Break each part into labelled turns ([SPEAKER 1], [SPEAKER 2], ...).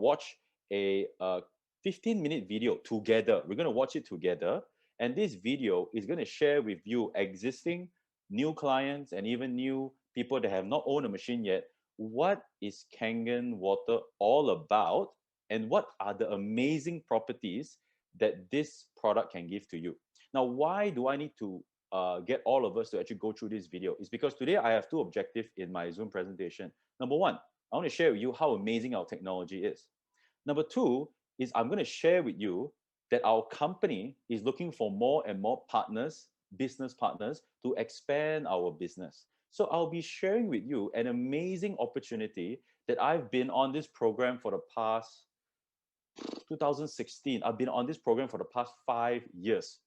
[SPEAKER 1] watch a 15-minute video together. We're going to watch it together. And this video is going to share with you existing new clients and even new people that have not owned a machine yet. What is Kangen Water all about? And what are the amazing properties that this product can give to you? Now, why do I need to get all of us to actually go through this video? Is because today I have two objectives in my Zoom presentation. Number one, I want to share with you how amazing our technology is. Number two is I'm going to share with you that our company is looking for more and more partners, business partners, to expand our business. So I'll be sharing with you an amazing opportunity that I've been on this program for the past 2016. I've been on this program for the past 5 years.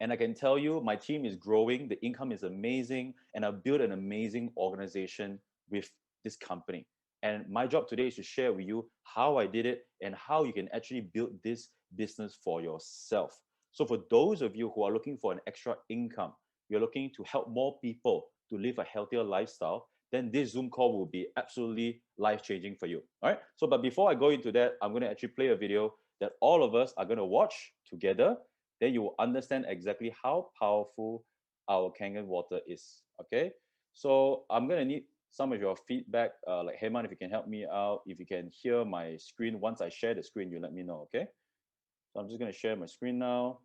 [SPEAKER 1] And I can tell you, my team is growing, the income is amazing, and I've built an amazing organization with this company. And my job today is to share with you how I did it and how you can actually build this business for yourself. So for those of you who are looking for an extra income, you're looking to help more people to live a healthier lifestyle, then this Zoom call will be absolutely life-changing for you. All right. So, but before I go into that, I'm going to actually play a video that all of us are going to watch together. Then you will understand exactly how powerful our Kangen water is. Okay. So I'm going to need some of your feedback, like Heyman, if you can help me out, if you can hear my screen. Once I share the screen, you let me know, okay? So I'm just going to share my screen now.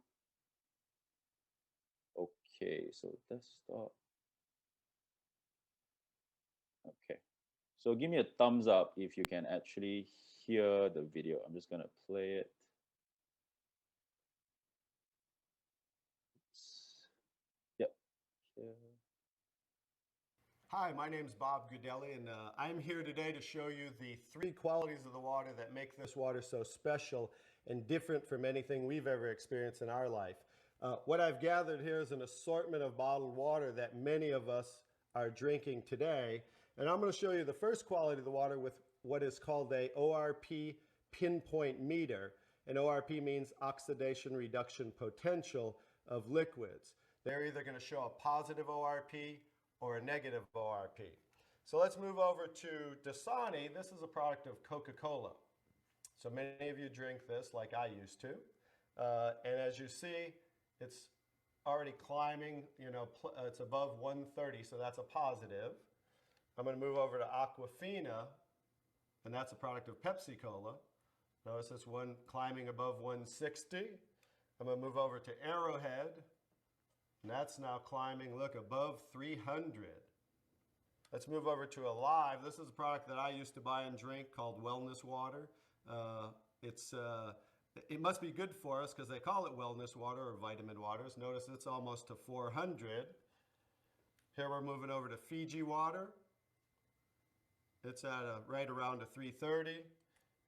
[SPEAKER 1] Okay, so desktop. Okay, so give me a thumbs up if you can actually hear the video. I'm just going to play it. Yep.
[SPEAKER 2] Hi, my name is Bob Gudelli, and I'm here today to show you the three qualities of the water that make this water so special and different from anything we've ever experienced in our life. What I've gathered here is an assortment of bottled water that many of us are drinking today, and I'm going to show you the first quality of the water with what is called a ORP pinpoint meter, and ORP means oxidation reduction potential of liquids. They're either going to show a positive ORP or a negative ORP. So let's move over to Dasani. This is a product of Coca-Cola. So many of you drink this like I used to. And as you see, it's already climbing, it's above 130, so that's a positive. I'm going to move over to Aquafina, and that's a product of Pepsi-Cola. Notice this one climbing above 160. I'm going to move over to Arrowhead, and that's now climbing, look, above 300. Let's move over to Alive. This is a product that I used to buy and drink called Wellness Water. It must be good for us because they call it wellness water or vitamin waters. Notice it's almost to 400. Here we're moving over to Fiji water. It's at right around a 330.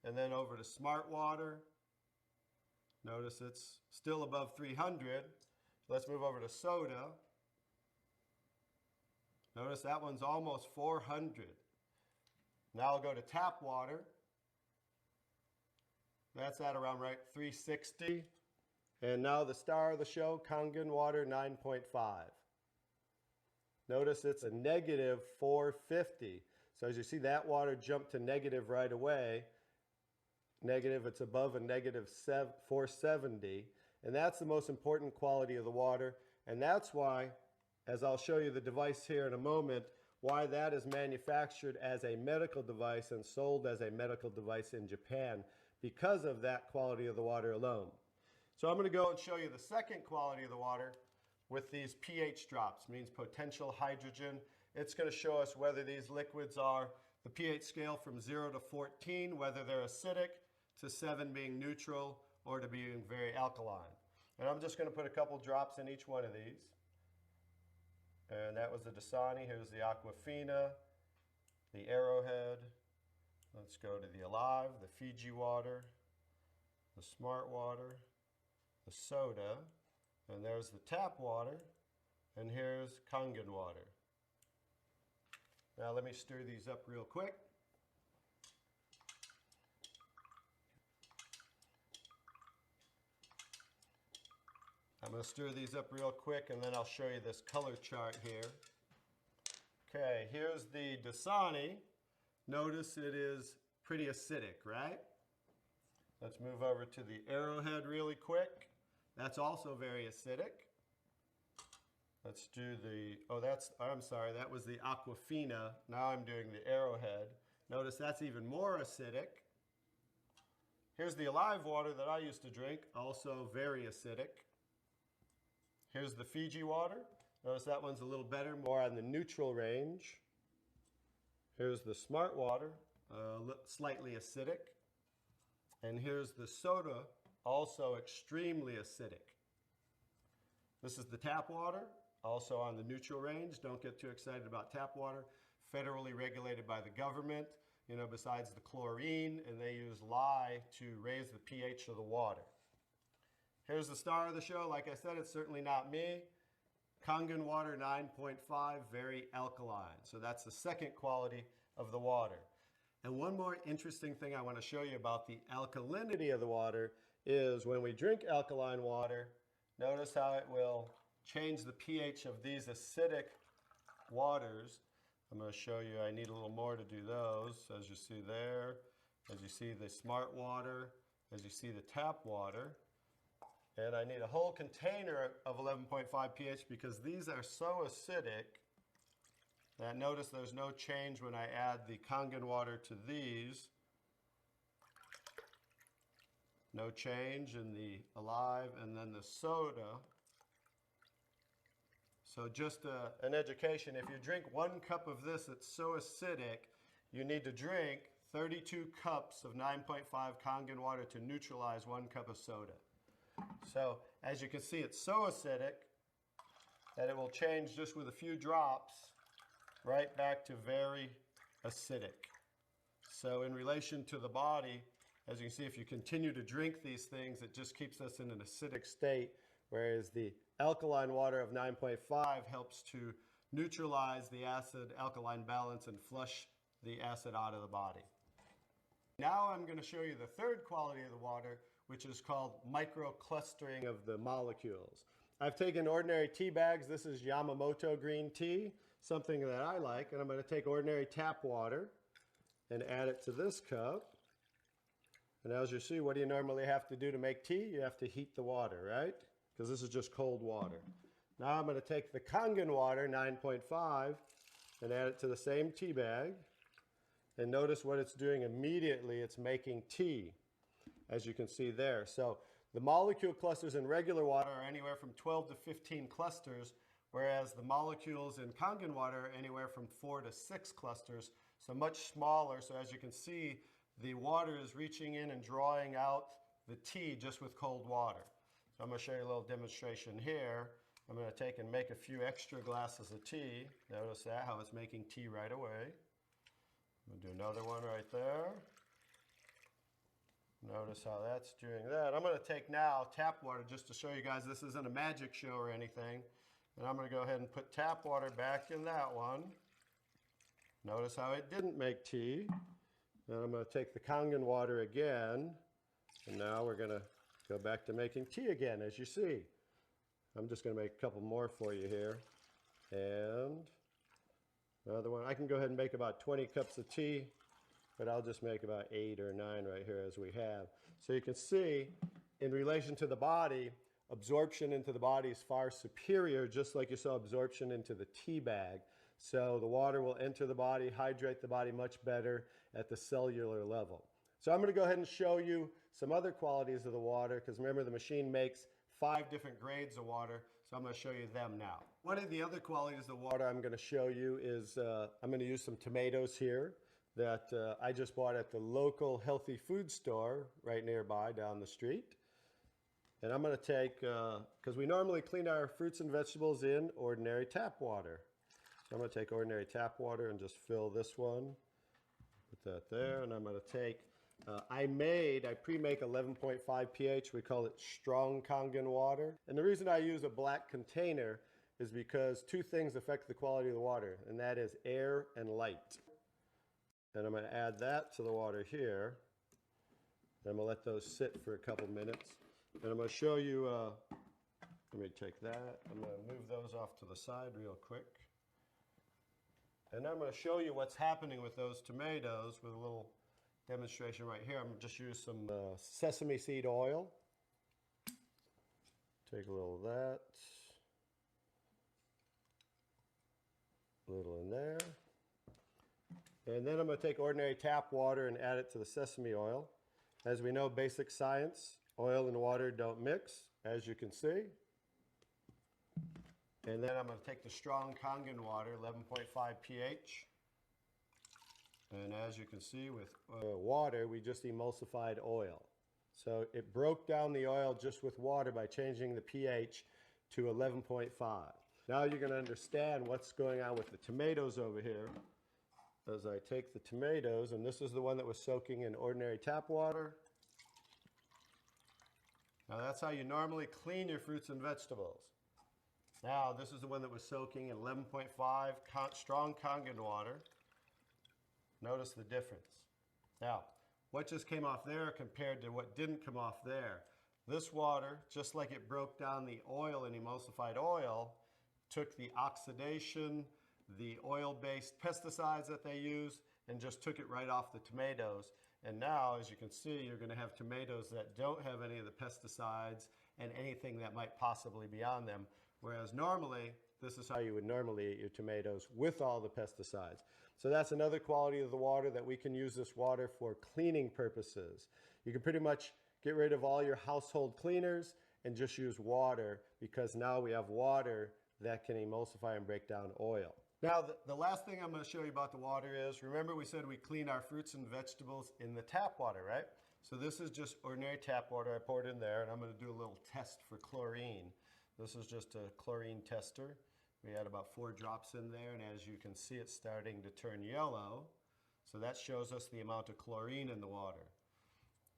[SPEAKER 2] And then over to Smart Water. Notice it's still above 300. Let's move over to soda. Notice that one's almost 400. Now I'll go to tap water. That's at around right 360. And now the star of the show, Kangen Water 9.5. Notice it's a negative 450. So as you see, that water jumped to negative right away. Negative, it's above a negative 470. And that's the most important quality of the water. And that's why, as I'll show you the device here in a moment, why that is manufactured as a medical device and sold as a medical device in Japan, because of that quality of the water alone. So I'm going to go and show you the second quality of the water with these pH drops, means potential hydrogen. It's going to show us whether these liquids are the pH scale from 0 to 14, whether they're acidic, to 7 being neutral, or to being very alkaline. And I'm just going to put a couple drops in each one of these. And that was the Dasani. Here's the Aquafina, the Arrowhead. Let's go to the Alive, the Fiji water, the Smart water, the soda, and there's the tap water, and here's Kangen water. Now let me stir these up real quick. I'm going to stir these up real quick, and then I'll show you this color chart here. Okay, here's the Dasani. Notice it is pretty acidic, right? Let's move over to the Arrowhead really quick. That's also very acidic. Let's do the, I'm sorry, that was the Aquafina. Now I'm doing the Arrowhead. Notice that's even more acidic. Here's the Alive water that I used to drink, also very acidic. Here's the Fiji water. Notice that one's a little better, more on the neutral range. Here's the Smart water, slightly acidic. And here's the soda, also extremely acidic. This is the tap water, also on the neutral range. Don't get too excited about tap water. Federally regulated by the government, besides the chlorine, and they use lye to raise the pH of the water. Here's the star of the show. Like I said, it's certainly not me. Kangen Water 9.5, very alkaline. So that's the second quality of the water. And one more interesting thing I want to show you about the alkalinity of the water is when we drink alkaline water, notice how it will change the pH of these acidic waters. I'm going to show you, I need a little more to do those, as you see there, as you see the Smart water, as you see the tap water. And I need a whole container of 11.5 pH because these are so acidic that notice there's no change when I add the Kangen water to these. No change in the Alive and then the soda. So just an education, if you drink 1 cup of this that's so acidic, you need to drink 32 cups of 9.5 Kangen water to neutralize 1 cup of soda. So as you can see, it's so acidic that it will change just with a few drops right back to very acidic. So in relation to the body, as you can see, if you continue to drink these things, it just keeps us in an acidic state, whereas the alkaline water of 9.5 helps to neutralize the acid-alkaline balance and flush the acid out of the body. Now I'm going to show you the third quality of the water, which is called microclustering of the molecules. I've taken ordinary tea bags. This is Yamamoto green tea, something that I like, and I'm going to take ordinary tap water and add it to this cup. And as you see, what do you normally have to do to make tea? You have to heat the water, right? Because this is just cold water. Now I'm going to take the Kangen water, 9.5, and add it to the same tea bag. And notice what it's doing immediately. It's making tea, as you can see there. So the molecule clusters in regular water are anywhere from 12 to 15 clusters, whereas the molecules in Kangen water are anywhere from 4 to 6 clusters, so much smaller. So as you can see, the water is reaching in and drawing out the tea just with cold water. So I'm going to show you a little demonstration here. I'm going to take and make a few extra glasses of tea. Notice that, how it's making tea right away. I'm going to do another one right there. Notice how that's doing that. I'm going to take now tap water just to show you guys this isn't a magic show or anything. And I'm going to go ahead and put tap water back in that one. Notice how it didn't make tea. Then I'm going to take the Kangen water again. And now we're going to go back to making tea again, as you see. I'm just going to make a couple more for you here. And another one. I can go ahead and make about 20 cups of tea, but I'll just make about 8 or 9 right here as we have. So you can see, in relation to the body, absorption into the body is far superior, just like you saw absorption into the tea bag. So the water will enter the body, hydrate the body much better at the cellular level. So I'm going to go ahead and show you some other qualities of the water, because remember the machine makes 5 different grades of water, so I'm going to show you them now. One of the other qualities of the water I'm going to show you is I'm going to use some tomatoes here that I just bought at the local healthy food store right nearby down the street. And I'm going to take, because we normally clean our fruits and vegetables in ordinary tap water. So I'm going to take ordinary tap water and just fill this one. Put that there, and I'm going to take, I pre-make 11.5 pH. We call it strong Kangen water. And the reason I use a black container is because 2 things affect the quality of the water, and that is air and light. And I'm going to add that to the water here. And I'm going to let those sit for a couple minutes. And I'm going to show you, let me take that. I'm going to move those off to the side real quick. And I'm going to show you what's happening with those tomatoes with a little demonstration right here. I'm going to just use some sesame seed oil. Take a little of that. A little in there. And then I'm going to take ordinary tap water and add it to the sesame oil. As we know, basic science, oil and water don't mix, as you can see. And then I'm going to take the strong Kangen water, 11.5 pH. And as you can see with water, we just emulsified oil. So it broke down the oil just with water by changing the pH to 11.5. Now you're going to understand what's going on with the tomatoes over here. As I take the tomatoes, and this is the one that was soaking in ordinary tap water. Now that's how you normally clean your fruits and vegetables. Now this is the one that was soaking in 11.5 strong Kangen water. Notice the difference. Now, what just came off there compared to what didn't come off there? This water, just like it broke down the oil and emulsified oil, took the oxidation, the oil-based pesticides that they use, and just took it right off the tomatoes. And now, as you can see, you're going to have tomatoes that don't have any of the pesticides and anything that might possibly be on them. Whereas normally, this is how you would normally eat your tomatoes with all the pesticides. So that's another quality of the water, that we can use this water for cleaning purposes. You can pretty much get rid of all your household cleaners and just use water, because now we have water that can emulsify and break down oil. Now, the last thing I'm going to show you about the water is, remember we said we clean our fruits and vegetables in the tap water, right? So this is just ordinary tap water. I poured in there, and I'm going to do a little test for chlorine. This is just a chlorine tester. We had about 4 drops in there, and as you can see, it's starting to turn yellow. So that shows us the amount of chlorine in the water.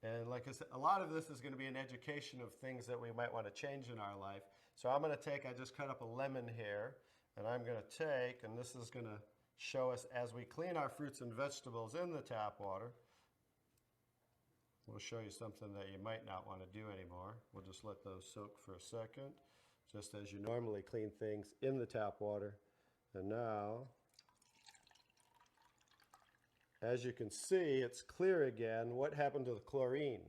[SPEAKER 2] And like I said, a lot of this is going to be an education of things that we might want to change in our life. So I'm going to take, I just cut up a lemon here, and I'm going to take, and this is going to show us as we clean our fruits and vegetables in the tap water. We'll show you something that you might not want to do anymore. We'll just let those soak for a second, just as you normally clean things in the tap water. And now, as you can see, it's clear again. What happened to the chlorine?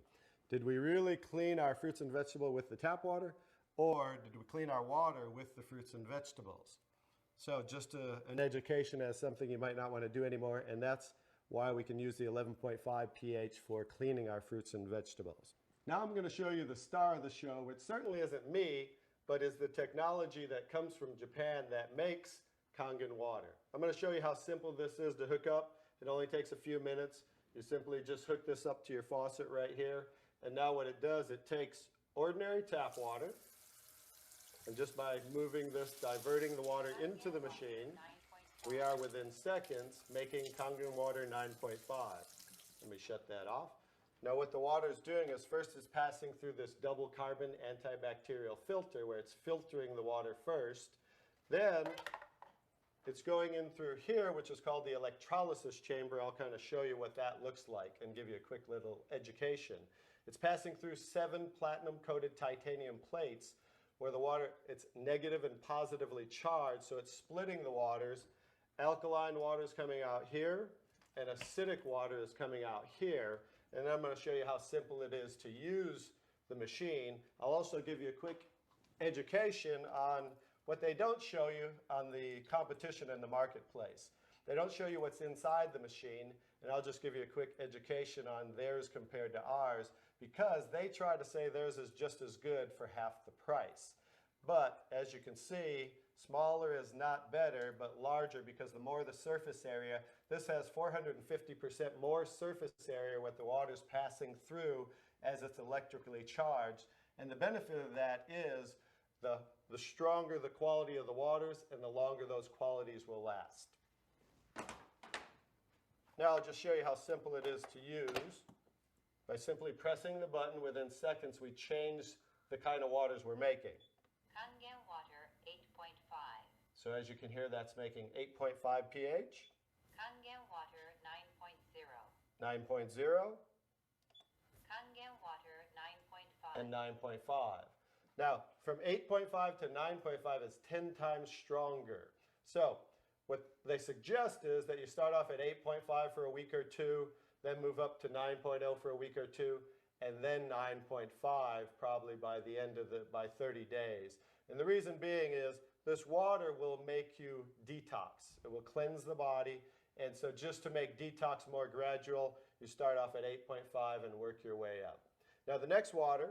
[SPEAKER 2] Did we really clean our fruits and vegetables with the tap water, or did we clean our water with the fruits and vegetables? So just an education as something you might not want to do anymore, and that's why we can use the 11.5 pH for cleaning our fruits and vegetables. Now I'm going to show you the star of the show, which certainly isn't me, but is the technology that comes from Japan that makes Kangen water. I'm going to show you how simple this is to hook up. It only takes a few minutes. You simply just hook this up to your faucet right here. And now what it does, it takes ordinary tap water, and just by moving this, diverting the water into the machine, we are within seconds making Kangen water 9.5. Let me shut that off. Now what the water is doing is, first it's passing through this double carbon antibacterial filter where it's filtering the water first. Then it's going in through here, which is called the Electrolysis Chamber. I'll kind of show you what that looks like and give you a quick little education. It's passing through 7 platinum-coated titanium plates where the water, it's negative and positively charged, so it's splitting the waters. Alkaline water is coming out here, and acidic water is coming out here. And then I'm going to show you how simple it is to use the machine. I'll also give you a quick education on what they don't show you on the competition in the marketplace. They don't show you what's inside the machine, and I'll just give you a quick education on theirs compared to ours, because they try to say theirs is just as good for half the price. But as you can see, smaller is not better, but larger, because the more the surface area, this has 450% more surface area what the water's passing through as it's electrically charged. And the benefit of that is the stronger the quality of the waters and the longer those qualities will last. Now I'll just show you how simple it is to use. By simply pressing the button, within seconds we change the kind of waters we're making.
[SPEAKER 3] Kangen water 8.5.
[SPEAKER 2] So as you can hear, that's making 8.5 pH.
[SPEAKER 3] Kangen water 9.0.
[SPEAKER 2] 9.0.
[SPEAKER 3] Kangen water 9.5.
[SPEAKER 2] And 9.5. Now, from 8.5 to 9.5 is 10 times stronger. So what they suggest is that you start off at 8.5 for a week or two, then move up to 9.0 for a week or two, and then 9.5 probably by the end of by 30 days. And the reason being is this water will make you detox. It will cleanse the body. And so just to make detox more gradual, you start off at 8.5 and work your way up. Now the next water,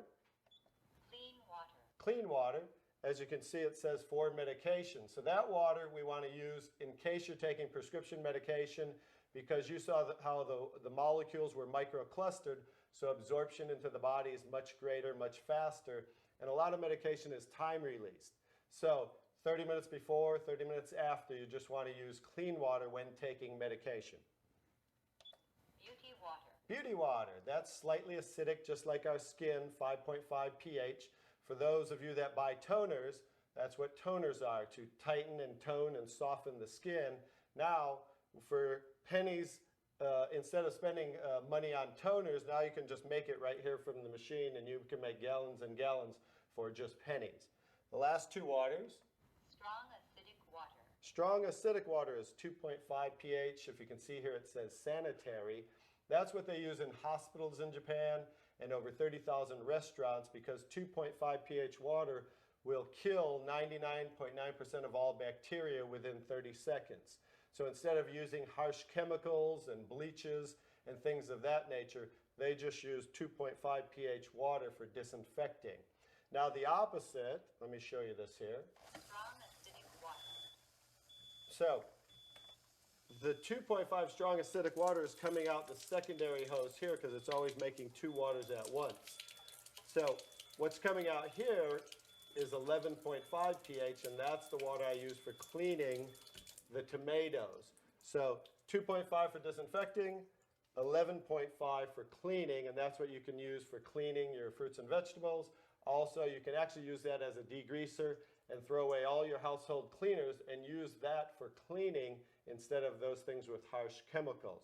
[SPEAKER 3] Clean water.
[SPEAKER 2] clean water, as you can see it says for medication. So that water we want to use in case you're taking prescription medication, because you saw how the molecules were microclustered, so absorption into the body is much greater, much faster, and a lot of medication is time released. So 30 minutes before, 30 minutes after, you just want to use clean water when taking medication.
[SPEAKER 3] Beauty water.
[SPEAKER 2] Beauty water, that's slightly acidic, just like our skin, 5.5 pH. For those of you that buy toners, that's what toners are, to tighten and tone and soften the skin. Now, for pennies, instead of spending money on toners, now you can just make it right here from the machine, and you can make gallons and gallons for just pennies. The last two waters.
[SPEAKER 3] Strong acidic water.
[SPEAKER 2] Strong acidic water is 2.5 pH. If you can see here, it says sanitary. That's what they use in hospitals in Japan and over 30,000 restaurants, because 2.5 pH water will kill 99.9% of all bacteria within 30 seconds. So instead of using harsh chemicals and bleaches and things of that nature, they just use 2.5 pH water for disinfecting. Now the opposite, let me show you this here.
[SPEAKER 3] Strong acidic water.
[SPEAKER 2] So the 2.5 strong acidic water is coming out the secondary hose here, because it's always making two waters at once. So what's coming out here is 11.5 pH, and that's the water I use for cleaning the tomatoes. So 2.5 for disinfecting, 11.5 for cleaning, and that's what you can use for cleaning your fruits and vegetables. Also, you can actually use that as a degreaser and throw away all your household cleaners and use that for cleaning instead of those things with harsh chemicals.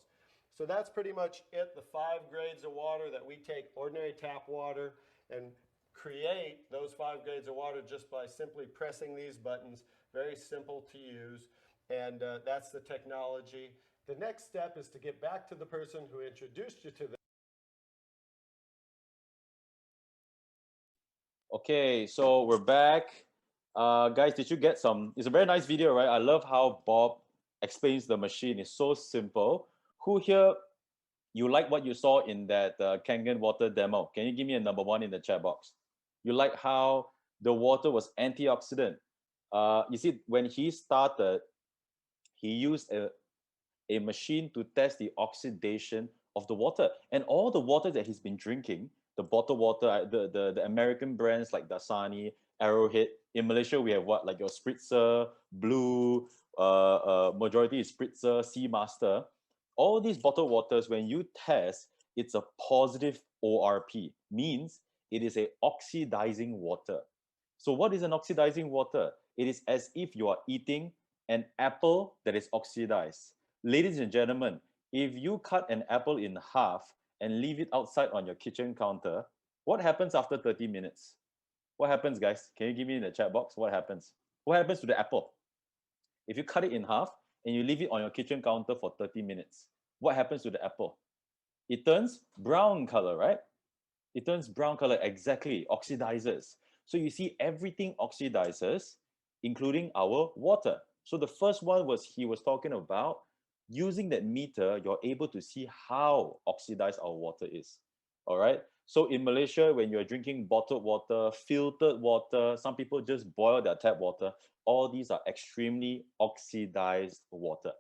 [SPEAKER 2] So that's pretty much it, the 5 grades of water that we take ordinary tap water and create those 5 grades of water just by simply pressing these buttons. Very simple to use, and that's the technology. The next step is to get back to the person who introduced you to this.
[SPEAKER 1] Okay, so we're back. Guys, did you get some? It's a very nice video, right? I love how Bob explains the machine. It's so simple. Who here, you like what you saw in that Kangen Water demo? Can you give me a number 1 in the chat box? You like how the water was antioxidant? You see, when he started, he used a machine to test the oxidation of the water. And all the water that he's been drinking, the bottled water, the American brands like Dasani, Arrowhead. In Malaysia, we have what? Like your Spritzer, Blue, majority is Spritzer, Seamaster. All these bottled waters, when you test, it's a positive ORP, means it is a oxidizing water. So what is an oxidizing water? It is as if you are eating an apple that is oxidized. Ladies and gentlemen, if you cut an apple in half and leave it outside on your kitchen counter, what happens after 30 minutes? What happens, guys? Can you give me in the chat box? What happens? What happens to the apple? If you cut it in half and you leave it on your kitchen counter for 30 minutes, what happens to the apple? It turns brown color, right? It turns brown color, exactly, oxidizes. So you see everything oxidizes, including our water. So the first one was he was talking about using that meter, you're able to see how oxidized our water is. All right. So in Malaysia, when you're drinking bottled water, filtered water, some people just boil their tap water. All these are extremely oxidized water.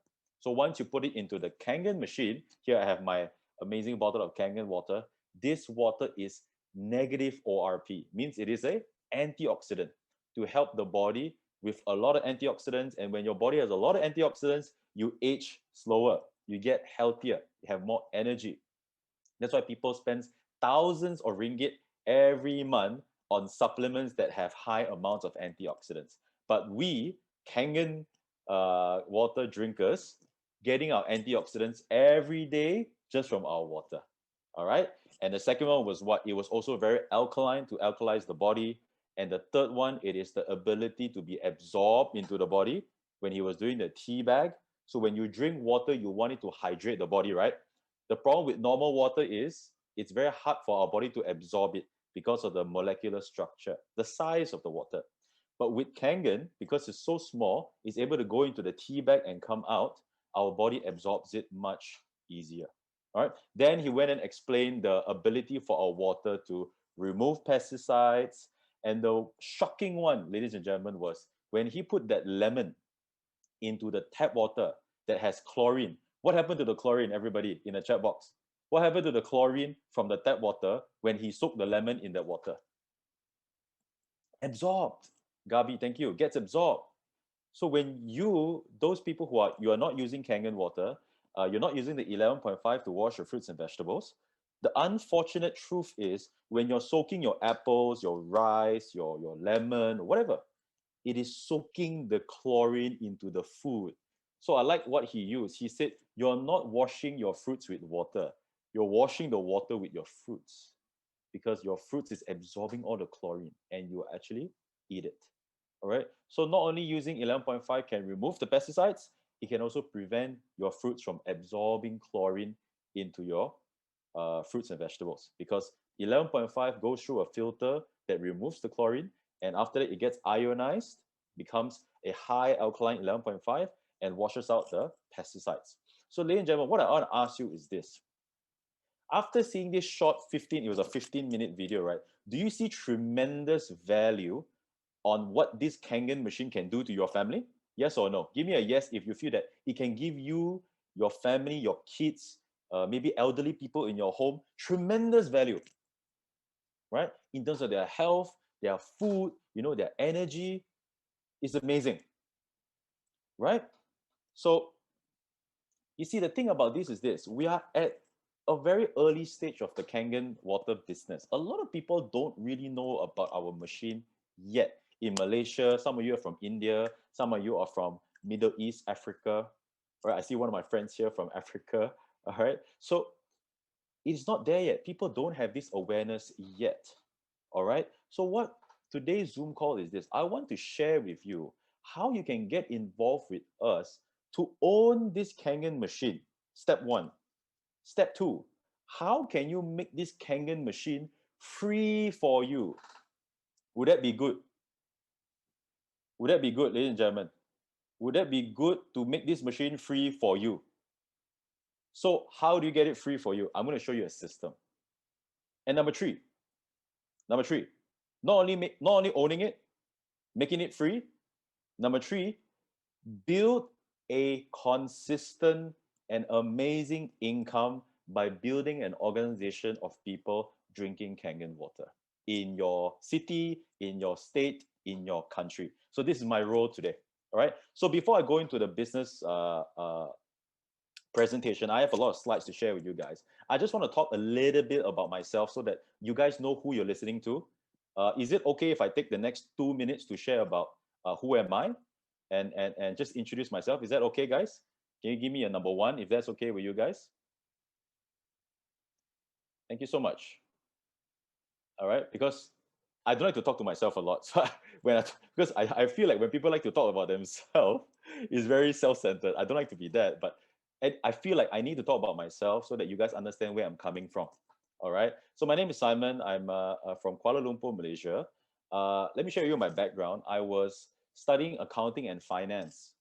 [SPEAKER 1] So once you put it into the Kangen machine, here I have my amazing bottle of Kangen water. This water is negative ORP, means it is a antioxidant to help the body with a lot of antioxidants. And when your body has a lot of antioxidants, you age slower, you get healthier, you have more energy. That's why people spend thousands of ringgit every month on supplements that have high amounts of antioxidants. But we, Kangen water drinkers, getting our antioxidants every day just from our water. All right. And the second one was what? It was also very alkaline, to alkalize the body. And the third one, it is the ability to be absorbed into the body when he was doing the tea bag. So when you drink water, you want it to hydrate the body, right? The problem with normal water is it's very hard for our body to absorb it because of the molecular structure, the size of the water. But with Kangen, because it's so small, it's able to go into the tea bag and come out. Our body absorbs it much easier. All right. Then he went and explained the ability for our water to remove pesticides. And the shocking one, ladies and gentlemen, was when he put that lemon into the tap water that has chlorine. What happened to the chlorine, everybody, in the chat box? What happened to the chlorine from the tap water when he soaked the lemon in that water? Absorbed. Gabi, thank you. Gets absorbed. So when those people you are not using Kangen water, you're not using the 11.5 to wash your fruits and vegetables. The unfortunate truth is when you're soaking your apples, your rice, your lemon, whatever, it is soaking the chlorine into the food. So I like what he used. He said, you're not washing your fruits with water. You're washing the water with your fruits because your fruits is absorbing all the chlorine and you actually eat it. All right. So not only using 11.5 can remove the pesticides, it can also prevent your fruits from absorbing chlorine into your fruits and vegetables because 11.5 goes through a filter that removes the chlorine, and after that it gets ionized, becomes a high alkaline 11.5 and washes out the pesticides. So ladies and gentlemen, what I want to ask you is this. After seeing this short it was a 15-minute video, right? Do you see tremendous value on what this Kangen machine can do to your family? Yes or no? Give me a yes if you feel that it can give you, your family, your kids, maybe elderly people in your home, tremendous value, right? In terms of their health, their food, their energy. It's amazing, right? So you see, the thing about this is this. We are at a very early stage of the Kangen water business. A lot of people don't really know about our machine yet. In Malaysia, some of you are from India, some of you are from Middle East, Africa. Right? I see one of my friends here from Africa. All right. So it's not there yet. People don't have this awareness yet. All right. So what today's Zoom call is this. I want to share with you how you can get involved with us to own this Kangen machine. Step one. Step two, how can you make this Kangen machine free for you? Would that be good? Would that be good, ladies and gentlemen? Would that be good to make this machine free for you? So how do you get it free for you? I'm going to show you a system. And number three, not only owning it, making it free. Number three, build a consistent and amazing income by building an organization of people drinking Kangen water in your city, in your state, in your country. So this is my role today. All right. So before I go into the business presentation, I have a lot of slides to share with you guys. I just want to talk a little bit about myself so that you guys know who you're listening to. Is it okay if I take the next 2 minutes to share about who am I and just introduce myself? Is that okay, guys? Can you give me a number one if that's okay with you guys? Thank you so much. All right, because I don't like to talk to myself a lot. So because I feel like when people like to talk about themselves, it's very self-centered. I don't like to be that, but I feel like I need to talk about myself so that you guys understand where I'm coming from. All right. So my name is Simon. I'm from Kuala Lumpur, Malaysia. Let me share with you my background. I was studying accounting and finance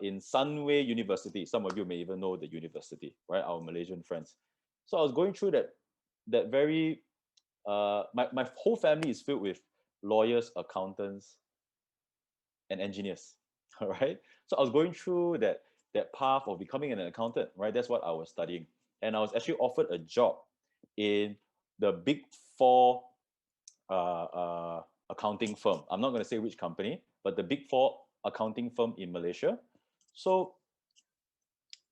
[SPEAKER 1] in Sunway University. Some of you may even know the university, right? Our Malaysian friends. So I was going through that very my whole family is filled with lawyers, accountants, and engineers. All right. So I was going through that path of becoming an accountant, right? That's what I was studying. And I was actually offered a job in the big four accounting firm. I'm not going to say which company, but the big four accounting firm in Malaysia. So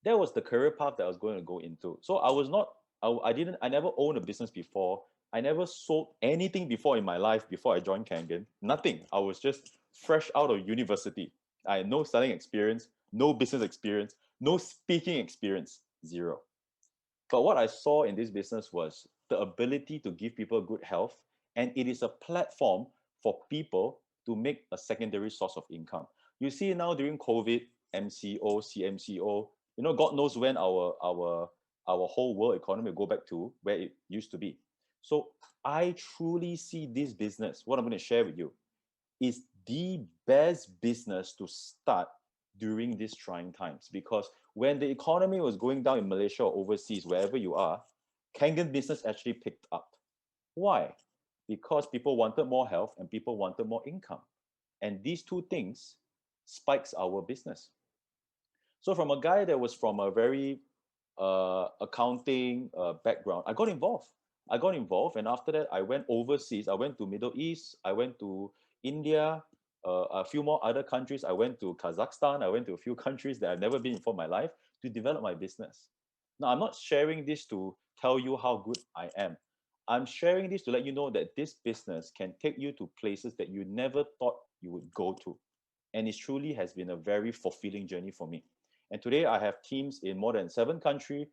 [SPEAKER 1] that was the career path that I was going to go into. So I never owned a business before. I never sold anything before in my life before I joined Kangen. Nothing. I was just fresh out of university. I had no selling experience, no business experience, no speaking experience, zero. But what I saw in this business was the ability to give people good health, and it is a platform for people to make a secondary source of income. You see now during COVID, MCO, CMCO, God knows when our whole world economy will go back to where it used to be. So I truly see this business, what I'm going to share with you, is the best business to start during these trying times. Because when the economy was going down in Malaysia or overseas, wherever you are, Kangen business actually picked up. Why? Because people wanted more health and people wanted more income. And these two things spikes our business. So from a guy that was from a very accounting background, I got involved. And after that, I went overseas. I went to Middle East. I went to India, a few more other countries. I went to Kazakhstan. I went to a few countries that I've never been before in my life to develop my business. Now, I'm not sharing this to tell you how good I am. I'm sharing this to let you know that this business can take you to places that you never thought you would go to. And it truly has been a very fulfilling journey for me. And today I have teams in more than 7 countries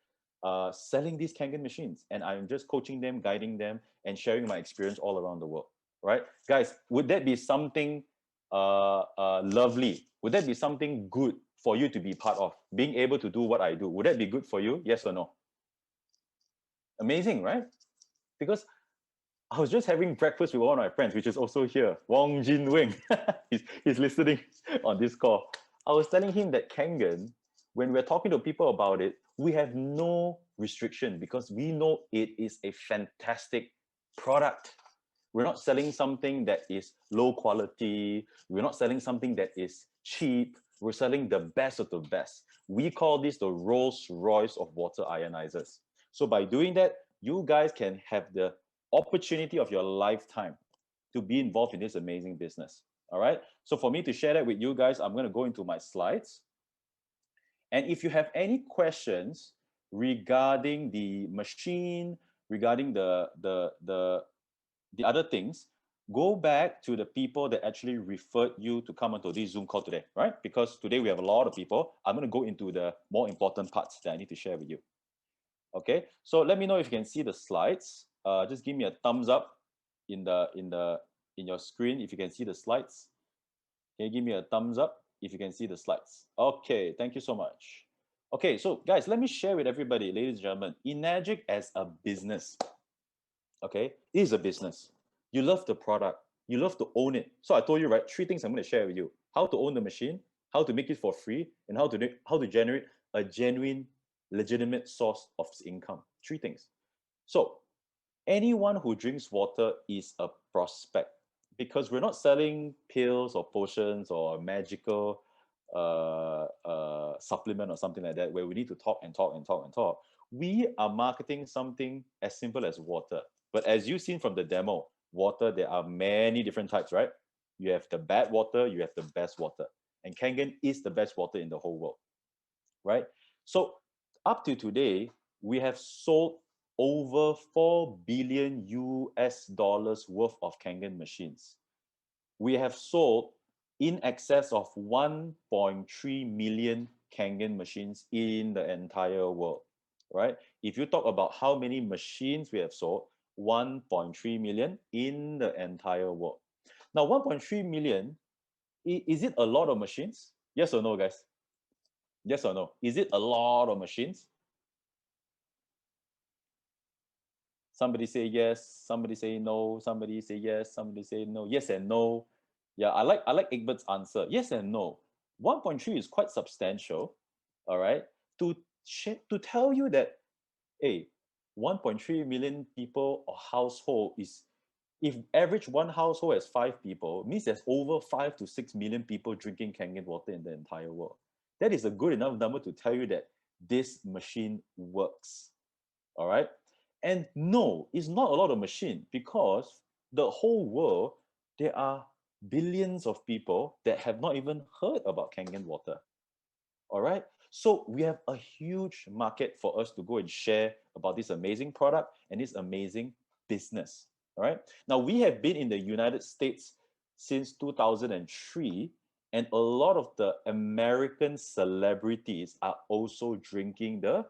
[SPEAKER 1] selling these Kangen machines. And I'm just coaching them, guiding them, and sharing my experience all around the world. Right? Guys, would that be something lovely? Would that be something good for you to be part of? Being able to do what I do. Would that be good for you? Yes or no? Amazing, right? Because I was just having breakfast with one of my friends, which is also here, Wong Jin Wing. he's listening on this call. I was telling him that Kangen, when we're talking to people about it, we have no restriction because we know it is a fantastic product. We're not selling something that is low quality. We're not selling something that is cheap. We're selling the best of the best. We call this the Rolls Royce of water ionizers. So by doing that, you guys can have the opportunity of your lifetime to be involved in this amazing business. All right. So for me to share that with you guys, I'm going to go into my slides. And if you have any questions regarding the machine, regarding the other things, go back to the people that actually referred you to come onto this Zoom call today, right? Because today we have a lot of people. I'm going to go into the more important parts that I need to share with you. Okay, so let me know if you can see the slides. Just give me a thumbs up in your screen if you can see the slides. Can you give me a thumbs up if you can see the slides? Okay, thank you so much. Okay, so guys, let me share with everybody, ladies and gentlemen, Enagic as a business. Okay, it is a business. You love the product. You love to own it. So I told you, right, 3 things I'm going to share with you: how to own the machine, how to make it for free, and how to generate a genuine, legitimate source of income. 3 things. So anyone who drinks water is a prospect because we're not selling pills or potions or magical supplement or something like that where we need to talk and talk and talk and talk. We are marketing something as simple as water. But as you've seen from the demo, water, there are many different types, right? You have the bad water, you have the best water. And Kangen is the best water in the whole world, right? So up to today, we have sold over 4 billion US dollars worth of Kangen machines. We have sold in excess of 1.3 million Kangen machines in the entire world, right? If you talk about how many machines we have sold, 1.3 million in the entire world. Now, 1.3 million, is it a lot of machines? Yes or no, guys? Yes or no? Is it a lot of machines? Somebody say yes, somebody say no, somebody say yes, somebody say no. Yes and no. Yeah, I like Egbert's answer. Yes and no. 1.3 is quite substantial, all right? To tell you that, hey, 1.3 million people or household is, if average one household has 5 people, means there's over 5 to 6 million people drinking Kangen water in the entire world. That is a good enough number to tell you that this machine works, all right? And no, it's not a lot of machine because the whole world, there are billions of people that have not even heard about Kangen water. All right. So we have a huge market for us to go and share about this amazing product and this amazing business. All right. Now we have been in the United States since 2003, and a lot of the American celebrities are also drinking the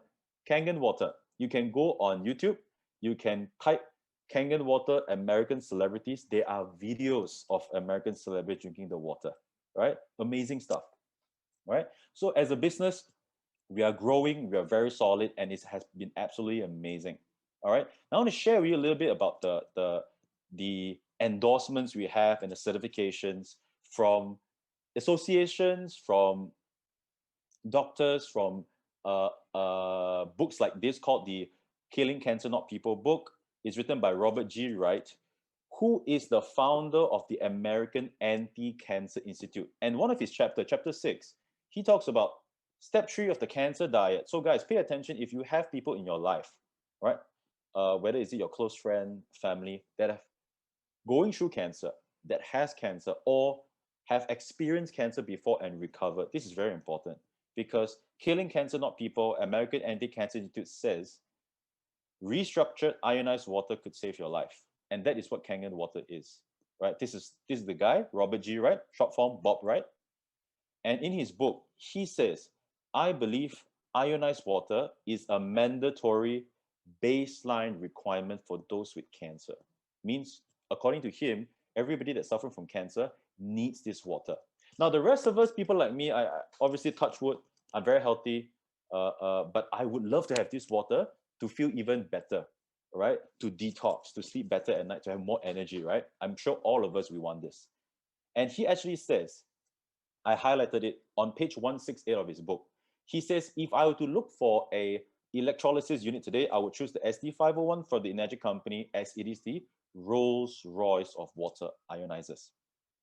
[SPEAKER 1] Kangen water. You can go on YouTube, you can type Kangen water American celebrities. There are videos of American celebrities drinking the water, right? Amazing stuff, right? So as a business, We are growing, we are very solid, and it has been absolutely amazing. All right. Now I want to share with you a little bit about the endorsements we have and the certifications from associations, from doctors, from books like this called the Killing Cancer Not People book. It's written by Robert G. Wright, who is the founder of the American Anti-Cancer Institute. And one of his chapter 6, he talks about step 3 of the cancer diet. So guys, pay attention if you have people in your life, right? Whether it's your close friend, family that have going through cancer, that has cancer, or have experienced cancer before and recovered. This is very important because Killing Cancer Not People, American Anti-Cancer Institute says restructured ionized water could save your life. And that is what Kangen Water is, right? This is the guy, Robert G. Wright, short form Bob Wright. And in his book, he says, I believe ionized water is a mandatory baseline requirement for those with cancer. Means, according to him, everybody that's suffering from cancer needs this water. Now, the rest of us, people like me, I obviously touch wood, I'm very healthy, but I would love to have this water to feel even better, right? To detox, to sleep better at night, to have more energy, right? I'm sure all of us, we want this. And he actually says, I highlighted it on page 168 of his book. He says, if I were to look for a electrolysis unit today, I would choose the SD501 for the Energy Company, as it is the Rolls Royce of water ionizers,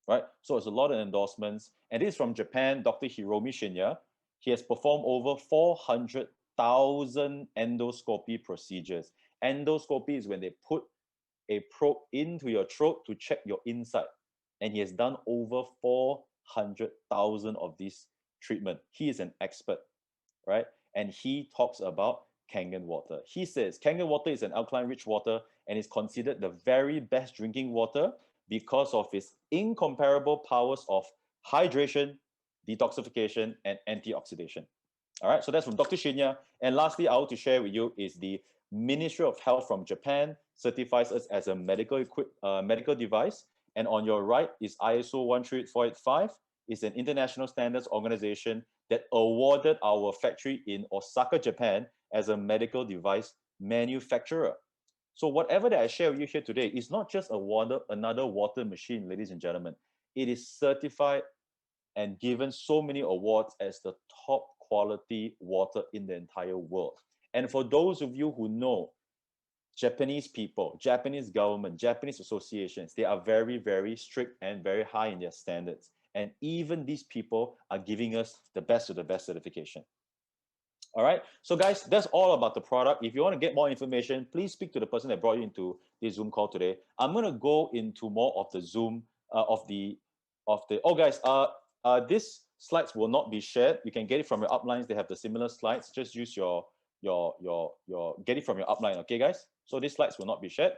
[SPEAKER 1] right? So it's a lot of endorsements. And this is from Japan, Dr. Hiromi Shinya. He has performed over 400,000 endoscopy procedures. Endoscopy is when they put a probe into your throat to check your inside. And he has done over 400,000 of these treatment. He is an expert, right? And he talks about Kangen water. He says Kangen water is an alkaline-rich water and is considered the very best drinking water because of its incomparable powers of hydration, detoxification, and antioxidation. All right, so that's from Dr. Shinya. And lastly, I want to share with you is the Ministry of Health from Japan certifies us as a medical device. And on your right is ISO 13485. It's an international standards organization that awarded our factory in Osaka, Japan as a medical device manufacturer. So whatever that I share with you here today is not just another water machine, ladies and gentlemen. It is certified and given so many awards as the top quality water in the entire world. And for those of you who know Japanese people, Japanese government, Japanese associations, they are very, very strict and very high in their standards. And even these people are giving us the best of the best certification. All right. So guys, that's all about the product. If you want to get more information, please speak to the person that brought you into this Zoom call today. I'm going to go into more of the Zoom oh guys, these slides will not be shared. You can get it from your uplines. They have the similar slides. Just use your get it from your upline. Okay, guys? So these slides will not be shared.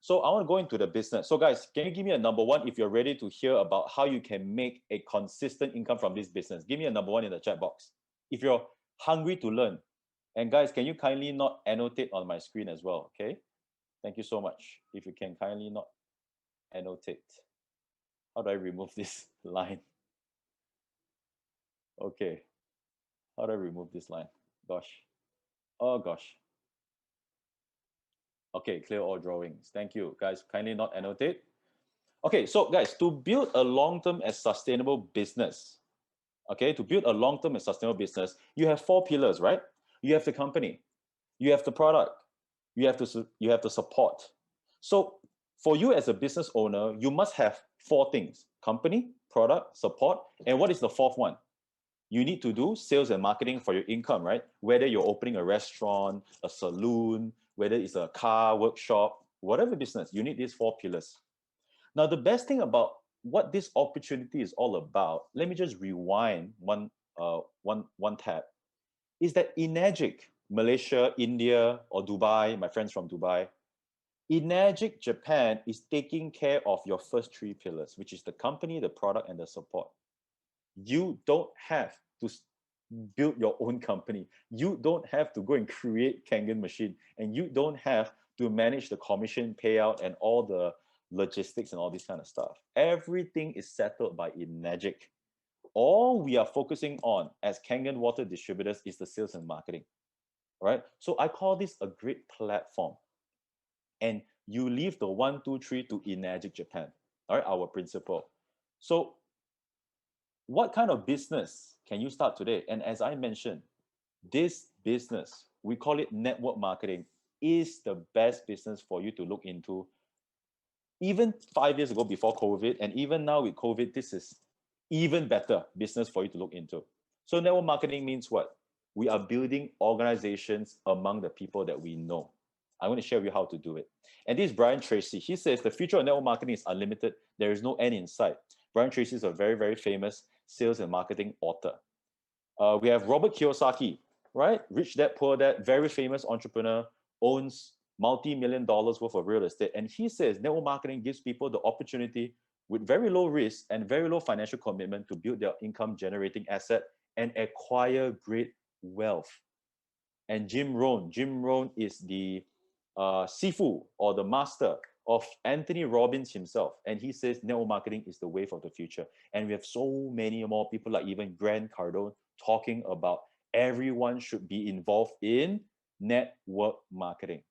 [SPEAKER 1] So I want to go into the business. So guys, can you give me a number one if you're ready to hear about how you can make a consistent income from this business? Give me a number one in the chat box. If you're hungry to learn. And guys, can you kindly not annotate on my screen as well, okay? Thank you so much. If you can kindly not annotate. How do I remove this line? Okay. How do I remove this line? Gosh. Oh, gosh. Okay, clear all drawings. Thank you. Guys, kindly not annotate. Okay, so guys, to build a long-term and sustainable business, okay, to build a long-term and sustainable business, you have 4 pillars, right? You have the company, you have the product, you have the support. So for you as a business owner, you must have 4 things: company, product, support, and what is the 4th one? You need to do sales and marketing for your income, right? Whether you're opening a restaurant, a saloon, whether it's a car workshop, whatever business, you need these 4 pillars. Now, the best thing about what this opportunity is all about, let me just rewind one tab, is that Enagic, Malaysia, India, or Dubai, my friends from Dubai, Enagic Japan is taking care of your first 3 pillars, which is the company, the product, and the support. You don't have to build your own company. You don't have to go and create Kangen machine, and you don't have to manage the commission payout and all the logistics and all this kind of stuff. Everything is settled by Enagic. All we are focusing on as Kangen Water distributors is the sales and marketing. All right. So I call this a great platform. And you leave the 1, 2, 3 to Enagic Japan. All right, our principal. So what kind of business can you start today? And as I mentioned, this business, we call it network marketing, is the best business for you to look into. Even 5 years ago before COVID, and even now with COVID, this is even better business for you to look into. So network marketing means what? We are building organizations among the people that we know. I'm going to share with you how to do it. And this is Brian Tracy. He says the future of network marketing is unlimited. There is no end in sight. Brian Tracy is a very, very famous sales and marketing author. We have Robert Kiyosaki, right? Rich Dad, Poor Dad, very famous entrepreneur, owns multi-million dollars worth of real estate. And he says network marketing gives people the opportunity with very low risk and very low financial commitment to build their income generating asset and acquire great wealth. And Jim Rohn is the Sifu or the master of Anthony Robbins himself. And he says network marketing is the wave of the future. And we have so many more people like even Grant Cardone talking about everyone should be involved in network marketing.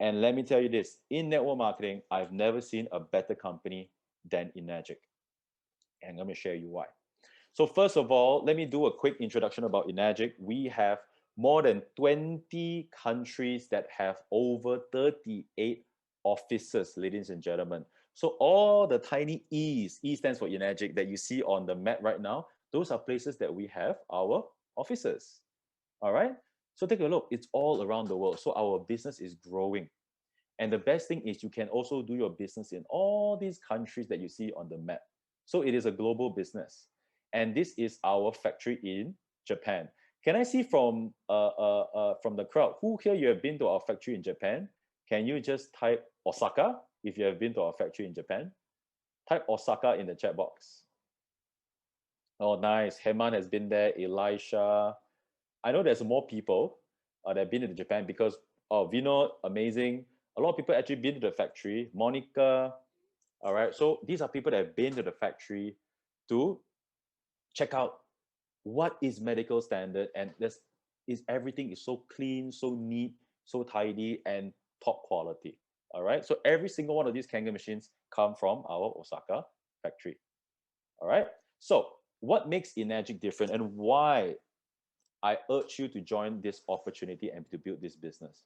[SPEAKER 1] And let me tell you this, in network marketing, I've never seen a better company than Enagic. And let me share you why. So first of all, let me do a quick introduction about Enagic. We have more than 20 countries that have over 38 offices, ladies and gentlemen. So all the tiny E's, E stands for Enagic, that you see on the map right now, those are places that we have our offices. All right. So take a look, it's all around the world. So our business is growing. And the best thing is you can also do your business in all these countries that you see on the map. So it is a global business. And this is our factory in Japan. Can I see from the crowd, who here you have been to our factory in Japan? Can you just type Osaka if you have been to our factory in Japan? Type Osaka in the chat box. Oh, nice. Heman has been there. Elisha. I know there's more people that have been to Japan because, oh, Vino, amazing. A lot of people actually been to the factory. Monica, all right. So these are people that have been to the factory to check out what is medical standard, and this is everything is so clean, so neat, so tidy, and top quality. All right. So every single one of these Kangen machines come from our Osaka factory. All right. So what makes Enagic different and why I urge you to join this opportunity and to build this business.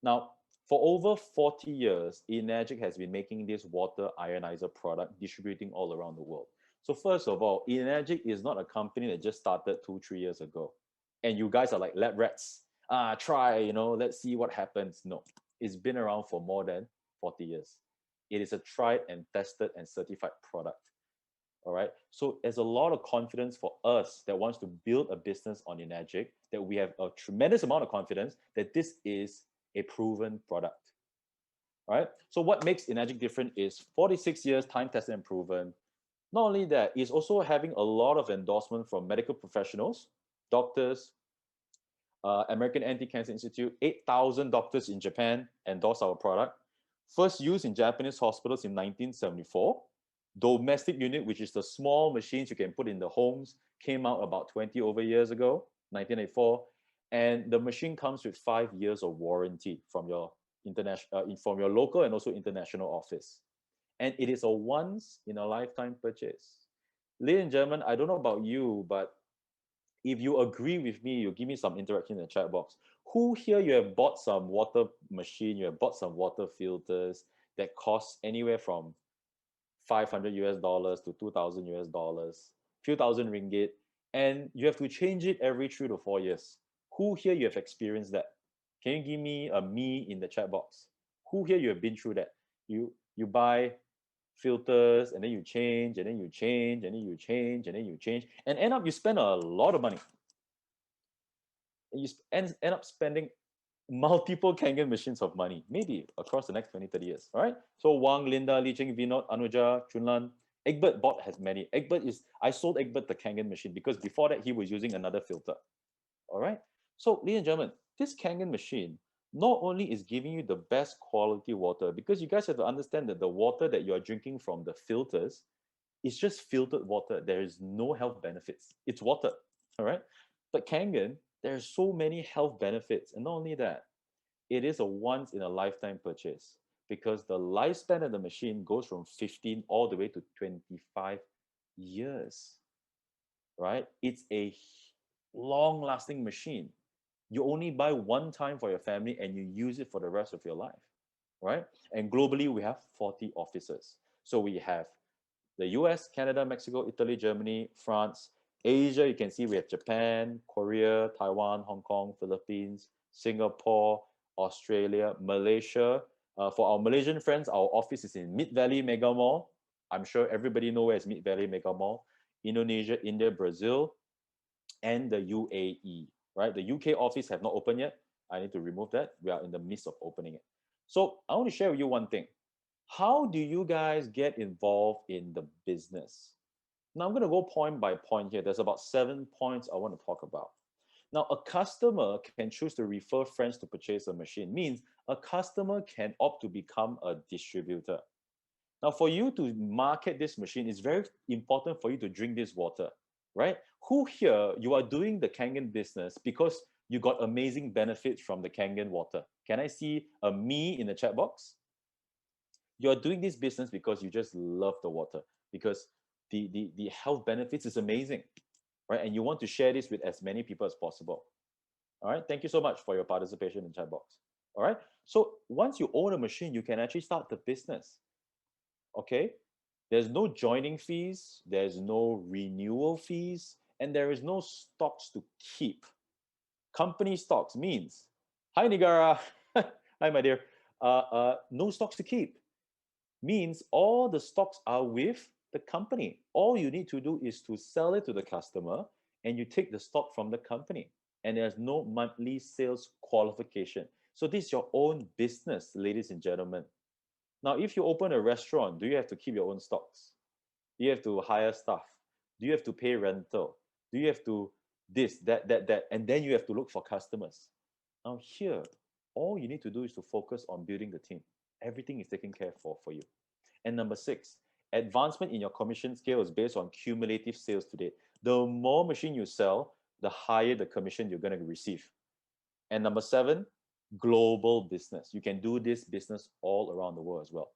[SPEAKER 1] Now, for over 40 years, Enagic has been making this water ionizer product, distributing all around the world. So first of all, Enagic is not a company that just started 2-3 years ago. And you guys are like lab rats. Try, let's see what happens. No, it's been around for more than 40 years. It is a tried and tested and certified product. All right. So there's a lot of confidence for us that wants to build a business on Enagic, that we have a tremendous amount of confidence that this is a proven product. All right. So what makes Enagic different is 46 years time tested and proven. Not only that, it's also having a lot of endorsement from medical professionals, doctors, American Anti-Cancer Institute, 8,000 doctors in Japan endorse our product. First used in Japanese hospitals in 1974. Domestic unit, which is the small machines you can put in the homes, came out about 20 over years ago, 1984. And the machine comes with 5 years of warranty from your from your local and also international office. And it is a once in a lifetime purchase. Ladies and gentlemen, I don't know about you, but if you agree with me, you give me some interaction in the chat box. Who here you have bought some water machine, you have bought some water filters that cost anywhere from $500 to $2,000, few thousand ringgit, and you have to change it every 3 to 4 years. Who here you have experienced that? Can you give me a me in the chat box? Who here you have been through that? You buy filters and then you change and then you change and then you change and then you change and end up you spend a lot of money. And you end up spending multiple Kangen machines of money, maybe across the next 20, 30 years, all right? So Wang, Linda, Li Ching, Vinod, Anuja, Chunlan, Egbert bought has many. I sold Egbert the Kangen machine because before that he was using another filter, all right? So ladies and gentlemen, this Kangen machine not only is giving you the best quality water, because you guys have to understand that the water that you're drinking from the filters It's just filtered water. There is no health benefits. It's water, all right? But Kangen, there's so many health benefits. And not only that, it is a once in a lifetime purchase because the lifespan of the machine goes from 15 all the way to 25 years, right? It's a long lasting machine. You only buy one time for your family and you use it for the rest of your life, right? And globally, we have 40 offices. So we have the US, Canada, Mexico, Italy, Germany, France. Asia, you can see we have Japan, Korea, Taiwan, Hong Kong, Philippines, Singapore, Australia, Malaysia. For our Malaysian friends, our office is in Mid Valley Mega Mall. I'm sure everybody knows where is Mid Valley Mega Mall. Indonesia, India, Brazil, and the UAE, right? The UK office have not opened yet. I need to remove that. We are in the midst of opening it. So I want to share with you one thing. How do you guys get involved in the business? Now I'm going to go point by point here. There's about 7 points I want to talk about. Now, a customer can choose to refer friends to purchase a machine. Means a customer can opt to become a distributor. Now, for you to market this machine, it's very important for you to drink this water, right? Who here, you are doing the Kangen business because you got amazing benefits from the Kangen water? Can I see a me in the chat box? You're doing this business because you just love the water, because the health benefits is amazing, right? And you want to share this with as many people as possible. All right. Thank you so much for your participation in the chat box. All right. So once you own a machine, you can actually start the business. Okay. There's no joining fees, there's no renewal fees, and there is no stocks to keep. Company stocks means, hi Nigara, hi my dear, no stocks to keep means all the stocks are with the company. All you need to do is to sell it to the customer and you take the stock from the company. And there's no monthly sales qualification. So this is your own business, ladies and gentlemen. Now, if you open a restaurant, do you have to keep your own stocks? Do you have to hire staff? Do you have to pay rental? Do you have to this, that? And then you have to look for customers. Now here, all you need to do is to focus on building the team. Everything is taken care for you. And number 6, advancement in your commission scale is based on cumulative sales to date. The more machine you sell, the higher the commission you're going to receive. And number 7, global business. You can do this business all around the world as well.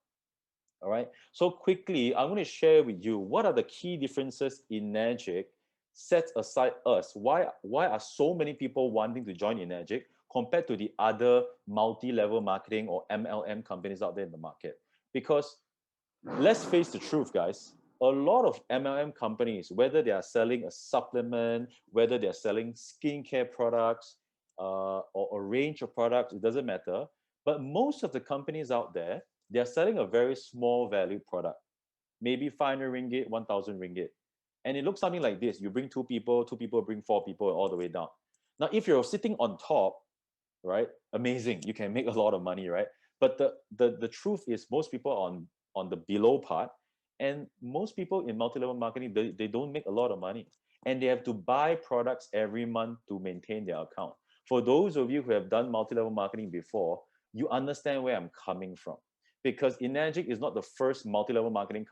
[SPEAKER 1] All right. So quickly, I'm going to share with you what are the key differences Enagic. Set aside us. Why are so many people wanting to join Enagic compared to the other multi-level marketing or MLM companies out there in the market? Because let's face the truth, guys. A lot of MLM companies, whether they are selling a supplement, whether they're selling skincare products, or a range of products, it doesn't matter. But most of the companies out there, they're selling a very small value product, maybe 500 ringgit, 1,000 ringgit. And it looks something like this. You bring two people bring 4 people, and all the way down. Now, if you're sitting on top, right, amazing, you can make a lot of money, right? But the truth is most people are on the below part, and most people in multi-level marketing, they don't make a lot of money. And they have to buy products every month to maintain their account. For those of you who have done multi-level marketing before, you understand where I'm coming from. Because Enagic is not the first multi-level marketing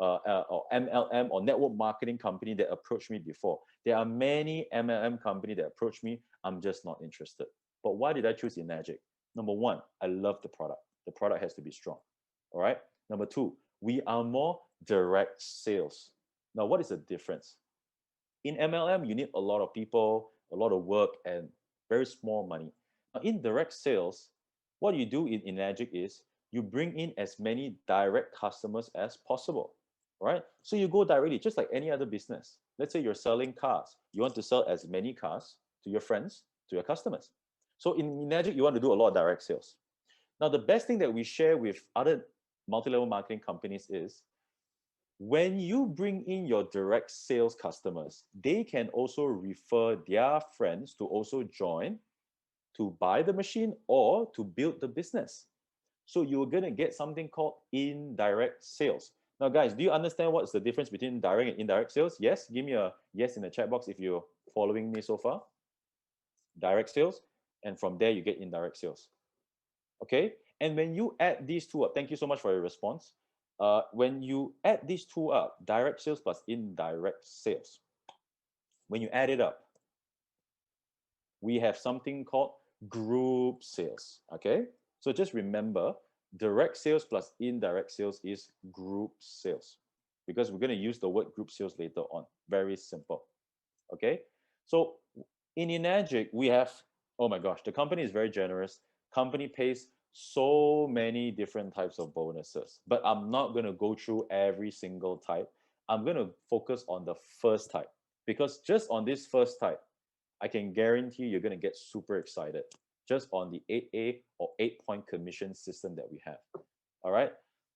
[SPEAKER 1] or MLM or network marketing company that approached me before. There are many MLM companies that approach me. I'm just not interested. But why did I choose Enagic? Number 1, I love the product. The product has to be strong. All right. Number 2, we are more direct sales. Now, what is the difference? In MLM, you need a lot of people, a lot of work, and very small money. Now, in direct sales, what you do in Enagic is you bring in as many direct customers as possible, right? So you go directly, just like any other business. Let's say you're selling cars. You want to sell as many cars to your friends, to your customers. So in Enagic, you want to do a lot of direct sales. Now, the best thing that we share with other multi-level marketing companies is when you bring in your direct sales customers, they can also refer their friends to also join to buy the machine or to build the business. So you're going to get something called indirect sales. Now, guys, do you understand what's the difference between direct and indirect sales? Yes? Give me a yes in the chat box if you're following me so far. Direct sales, and from there you get indirect sales. Okay? And when you add these two up, thank you so much for your response. when you add these two up, direct sales plus indirect sales, when you add it up, we have something called group sales. Okay, so just remember, direct sales plus indirect sales is group sales, because we're going to use the word group sales later on. Very simple. Okay, so in Enagic, we have, oh my gosh, the company is very generous. Company pays so many different types of bonuses, but I'm not going to go through every single type. I'm going to focus on the first type, because just on this first type, I can guarantee you're going to get super excited just on the 8A or 8-point commission system that we have. All right.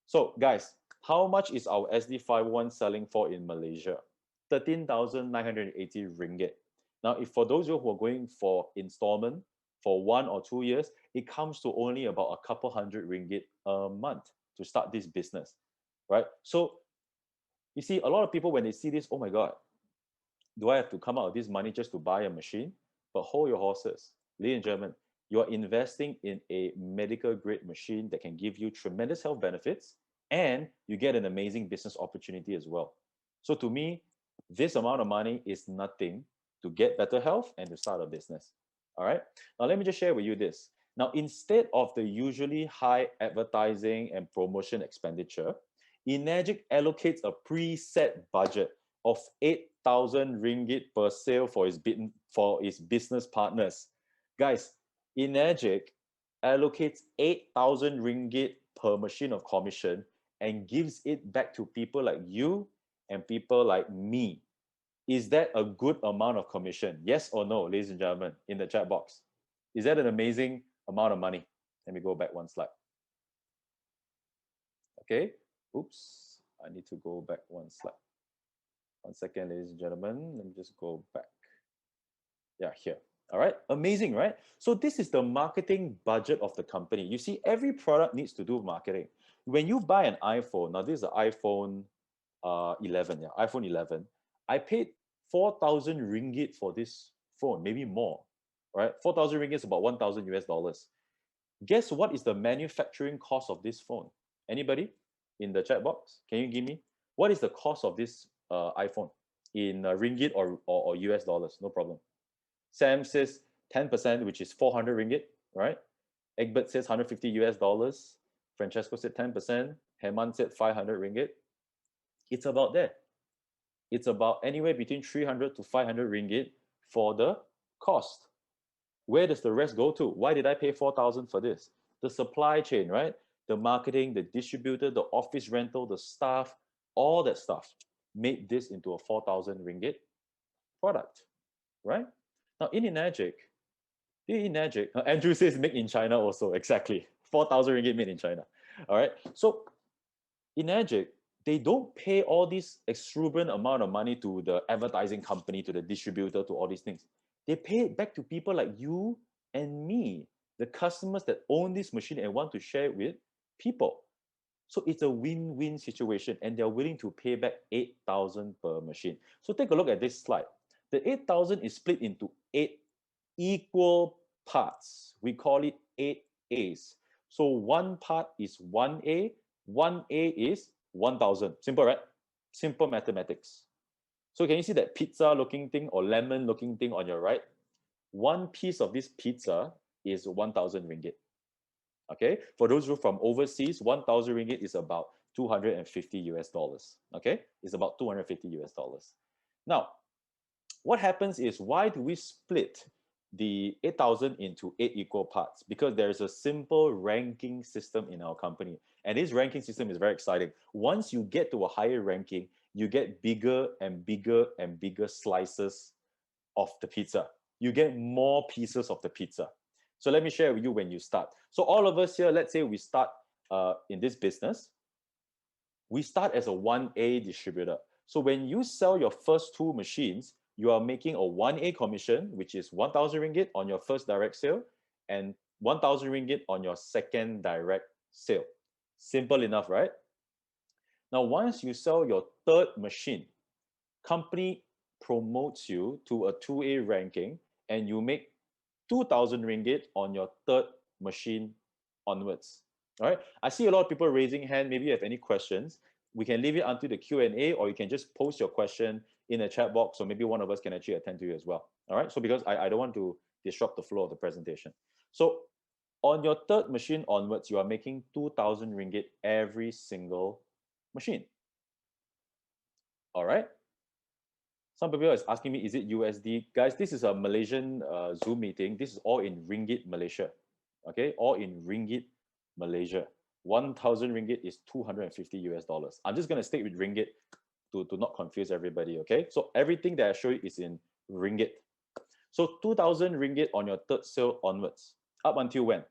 [SPEAKER 1] So guys, how much is our SD51 selling for in Malaysia? 13,980 ringgit. Now, if for those of you who are going for installment for 1 or 2 years, it comes to only about a couple hundred ringgit a month to start this business, right? So you see, a lot of people, when they see this, oh my God, do I have to come out of this money just to buy a machine? But hold your horses. Ladies and gentlemen, you are investing in a medical grade machine that can give you tremendous health benefits, and you get an amazing business opportunity as well. So to me, this amount of money is nothing to get better health and to start a business. All right. Now, let me just share with you this. Now, instead of the usually high advertising and promotion expenditure, Enagic allocates a preset budget of 8,000 ringgit per sale for its business partners. Guys, Enagic allocates 8,000 ringgit per machine of commission and gives it back to people like you and people like me. Is that a good amount of commission? Yes or no, ladies and gentlemen, in the chat box? Is that an amazing amount of money? Let me go back one slide. Okay. Oops. I need to go back one slide. 1 second, ladies and gentlemen. Let me just go back. Yeah, here. All right. Amazing, right? So this is the marketing budget of the company. You see, every product needs to do marketing. When you buy an iPhone, now this is the iPhone 11, yeah, iPhone 11. I paid 4,000 ringgit for this phone, maybe more, right? 4,000 ringgit is about 1,000 US dollars. Guess what is the manufacturing cost of this phone? Anybody in the chat box? Can you give me? What is the cost of this iPhone in ringgit or US dollars? No problem. Sam says 10%, which is 400 ringgit, right? Egbert says 150 US dollars. Francesco said 10%. Heman said 500 ringgit. It's about there. It's about anywhere between 300 to 500 ringgit for the cost. Where does the rest go to? Why did I pay 4,000 for this? The supply chain, right? The marketing, the distributor, the office rental, the staff, all that stuff made this into a 4,000 ringgit product, right? Now, in Enagic, Andrew says made in China also, exactly. 4,000 ringgit made in China. All right. So, Enagic, they don't pay all this exuberant amount of money to the advertising company, to the distributor, to all these things. They pay it back to people like you and me, the customers that own this machine and want to share it with people. So it's a win-win situation, and they're willing to pay back 8,000 per machine. So take a look at this slide. The 8,000 is split into 8 equal parts. We call it 8 A's. So one part is 1A, 1A is 1,000. Simple, right? Simple mathematics. So can you see that pizza looking thing or lemon looking thing on your right? One piece of this pizza is 1,000 ringgit. Okay, for those who are from overseas, 1,000 ringgit is about 250 US dollars. Okay, it's about 250 US dollars. Now, what happens is, why do we split the 8,000 into 8 equal parts? Because there is a simple ranking system in our company. And this ranking system is very exciting. Once you get to a higher ranking, you get bigger and bigger and bigger slices of the pizza. You get more pieces of the pizza. So let me share with you when you start. So all of us here, let's say we start in this business. We start as a 1A distributor. So when you sell your first 2 machines, you are making a 1A commission, which is 1,000 ringgit on your first direct sale and 1,000 ringgit on your second direct sale. Simple enough, right? Now, once you sell your third machine, company promotes you to a 2A ranking and you make 2,000 ringgit on your third machine onwards. All right. I see a lot of people raising hand. Maybe you have any questions. We can leave it until the Q&A, or you can just post your question in the chat box, so maybe one of us can actually attend to you as well. All right. So because I don't want to disrupt the flow of the presentation. So on your third machine onwards, you are making 2,000 ringgit every single machine. All right. Some people is asking me, is it USD? Guys, this is a Malaysian Zoom meeting. This is all in ringgit Malaysia. Okay, all in ringgit Malaysia. 1,000 ringgit is 250 US dollars. I'm just going to stick with ringgit to not confuse everybody. Okay, so everything that I show you is in ringgit. So 2,000 ringgit on your third sale onwards. Up until when?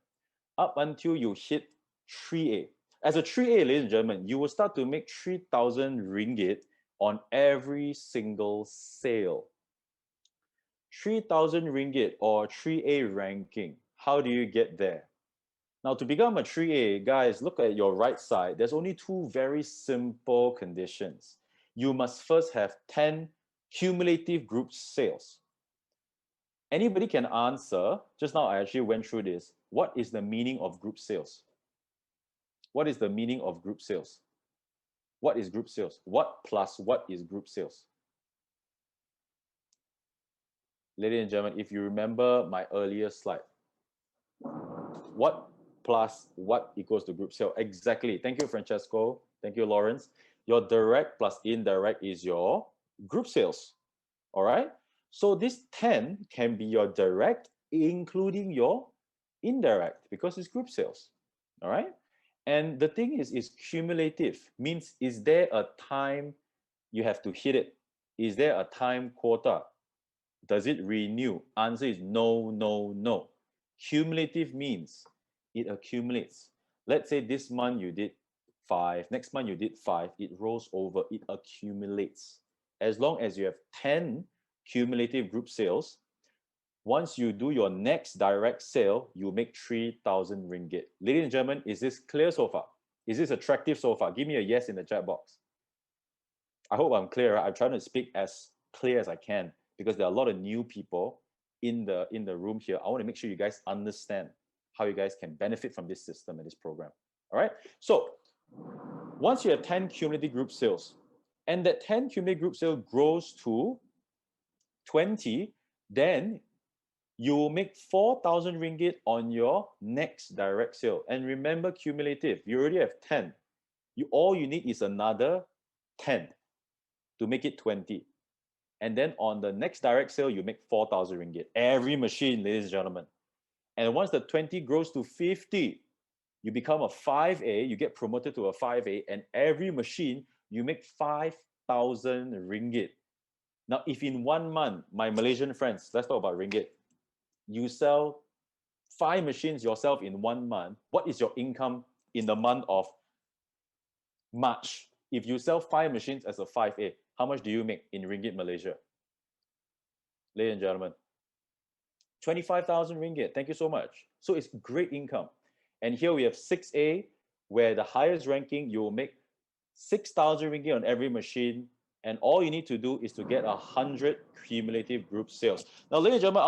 [SPEAKER 1] Up until you hit 3A. As a 3A, ladies and gentlemen, you will start to make 3,000 ringgit on every single sale. 3,000 ringgit or 3A ranking. How do you get there? Now, to become a 3A, guys, look at your right side. There's only two very simple conditions. You must first have 10 cumulative group sales. Anybody can answer. Just now, I actually went through this. What is the meaning of group sales? What is the meaning of group sales? What is group sales? What plus what is group sales? Ladies and gentlemen, if you remember my earlier slide, what plus what equals to group sale? Exactly. Thank you, Francesco. Thank you, Lawrence. Your direct plus indirect is your group sales. All right. So this 10 can be your direct, including your indirect, because it's group sales. All right. And the thing is cumulative, means is there a time you have to hit it? Is there a time quota? Does it renew? Answer is no, no, no. Cumulative means it accumulates. Let's say this month you did 5, next month you did 5, it rolls over, it accumulates. As long as you have 10 cumulative group sales, once you do your next direct sale, you make 3,000 ringgit. Ladies and gentlemen, is this clear so far? Is this attractive so far? Give me a yes in the chat box. I hope I'm clear. I'm trying to speak as clear as I can, because there are a lot of new people in the room here. I want to make sure you guys understand how you guys can benefit from this system and this program. All right. So once you have 10 cumulative group sales, and that 10 cumulative group sale grows to 20, then you will make 4,000 ringgit on your next direct sale. And remember, cumulative, you already have 10. All you need is another 10 to make it 20. And then on the next direct sale, you make 4,000 ringgit. Every machine, ladies and gentlemen. And once the 20 grows to 50, you become a 5A, you get promoted to a 5A, and every machine, you make 5,000 ringgit. Now, if in 1 month, my Malaysian friends, let's talk about ringgit, you sell 5 machines yourself in 1 month, what is your income in the month of March? If you sell 5 machines as a 5A, how much do you make in ringgit Malaysia? Ladies and gentlemen, 25,000 ringgit. Thank you so much. So it's great income. And here we have 6A, where the highest ranking, you will make 6,000 ringgit on every machine. And all you need to do is to get 100 cumulative group sales. Now, ladies and gentlemen,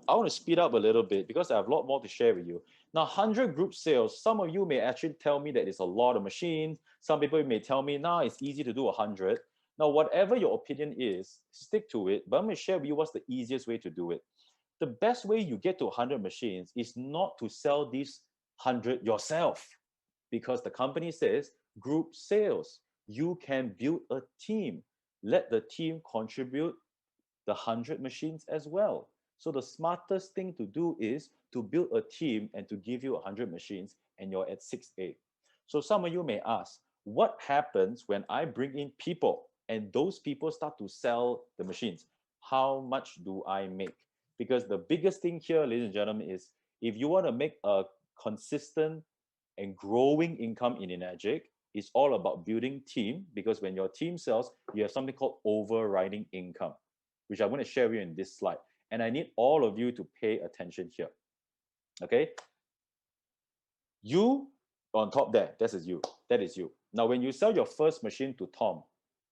[SPEAKER 1] I want to speed up a little bit because I have a lot more to share with you. Now, 100 group sales, some of you may actually tell me that it's a lot of machines. Some people may tell me, nah, it's easy to do 100. Now, whatever your opinion is, stick to it. But I'm going to share with you what's the easiest way to do it. The best way you get to 100 machines is not to sell these 100 yourself, because the company says group sales. You can build a team. Let the team contribute the 100 machines as well. So the smartest thing to do is to build a team and to give you 100 machines, and you're at 6A. So some of you may ask, what happens when I bring in people and those people start to sell the machines? How much do I make? Because the biggest thing here, ladies and gentlemen, is if you want to make a consistent and growing income in Enagic, it's all about building team, because when your team sells, you have something called overriding income, which I'm going to share with you in this slide. And I need all of you to pay attention here. Okay? You on top there, that is you. That is you. Now, when you sell your first machine to Tom,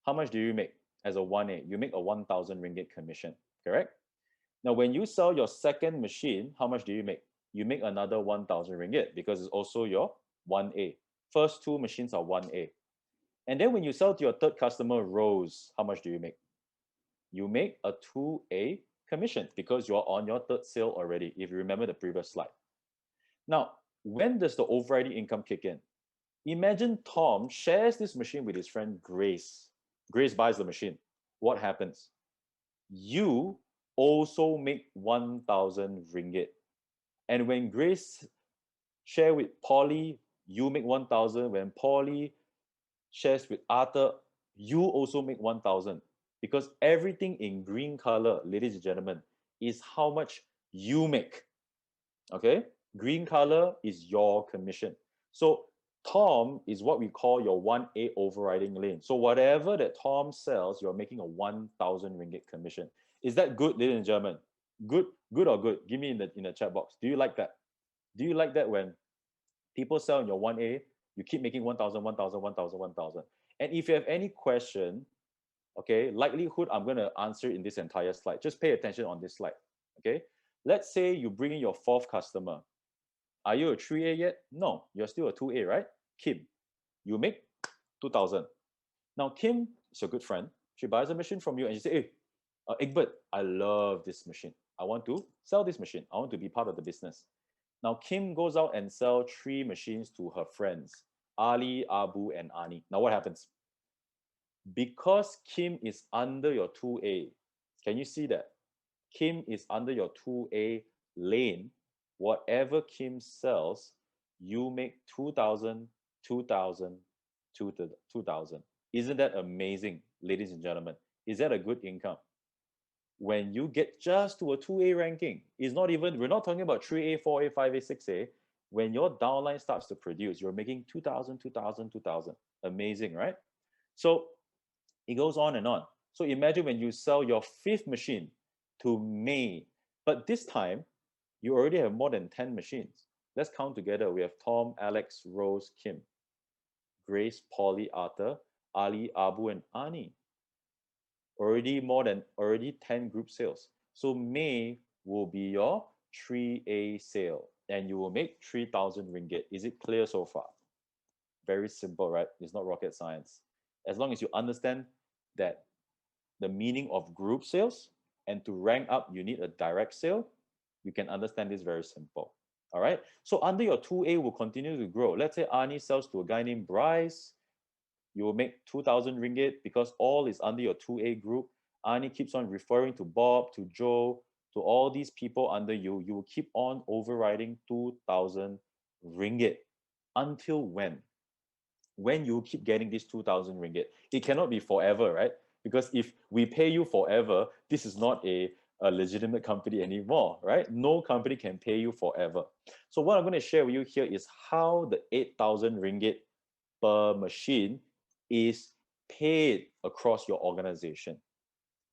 [SPEAKER 1] how much do you make as a 1A? You make a 1,000 ringgit commission, correct? Now, when you sell your second machine, how much do you make? You make another 1,000 ringgit, because it's also your 1A. First two machines are 1A. And then when you sell to your third customer, Rose, how much do you make? You make a 2A commission because you're on your third sale already, if you remember the previous slide. Now, when does the overriding income kick in? Imagine Tom shares this machine with his friend Grace. Grace buys the machine. What happens? You also make 1,000 ringgit. And when Grace share with Polly, you make 1,000. When Polly shares with Arthur, you also make 1,000. Because everything in green color, ladies and gentlemen, is how much you make. Okay? Green color is your commission. So Tom is what we call your 1A overriding lane. So whatever that Tom sells, you're making a 1,000 ringgit commission. Is that good, ladies and gentlemen? Good or good? Give me in the chat box. Do you like that? Do you like that when people sell in your 1A, you keep making 1,000, 1,000, 1,000, 1,000? And if you have any question, okay, likelihood I'm going to answer in this entire slide. Just pay attention on this slide, okay? Let's say you bring in your fourth customer. Are you a 3A yet? No, you're still a 2A, right? Kim, you make 2,000. Now, Kim is your good friend. She buys a machine from you and she says, hey, Egbert, I love this machine. I want to sell this machine. I want to be part of the business. Now, Kim goes out and sells 3 machines to her friends, Ali, Abu, and Ani. Now, what happens? Because Kim is under your 2A, can you see that? Kim is under your 2A lane. Whatever Kim sells, you make 2,000, 2,000, 2,000. Isn't that amazing, ladies and gentlemen? Is that a good income? When you get just to a 2A ranking, it's not even, we're not talking about 3A, 4A, 5A, 6A. When your downline starts to produce, you're making 2,000, 2,000, 2,000. Amazing, right? So it goes on and on. So imagine when you sell your 5th machine to May, but this time you already have more than 10 machines. Let's count together. We have Tom, Alex, Rose, Kim, Grace, Polly, Arthur, Ali, Abu, and Ani. Already 10 group sales. So May will be your 3A sale and you will make 3,000 ringgit. Is it clear so far? Very simple, right? It's not rocket science. As long as you understand that the meaning of group sales and to rank up, you need a direct sale, you can understand this very simple. All right. So under your 2A will continue to grow. Let's say Ani sells to a guy named Bryce. You will make 2,000 ringgit because all is under your 2A group. Ani keeps on referring to Bob, to Joe, to all these people under you. You will keep on overriding 2,000 ringgit. Until when? When you keep getting this 2,000 ringgit. It cannot be forever, right? Because if we pay you forever, this is not a legitimate company anymore, right? No company can pay you forever. So what I'm going to share with you here is how the 8,000 ringgit per machine is paid across your organization.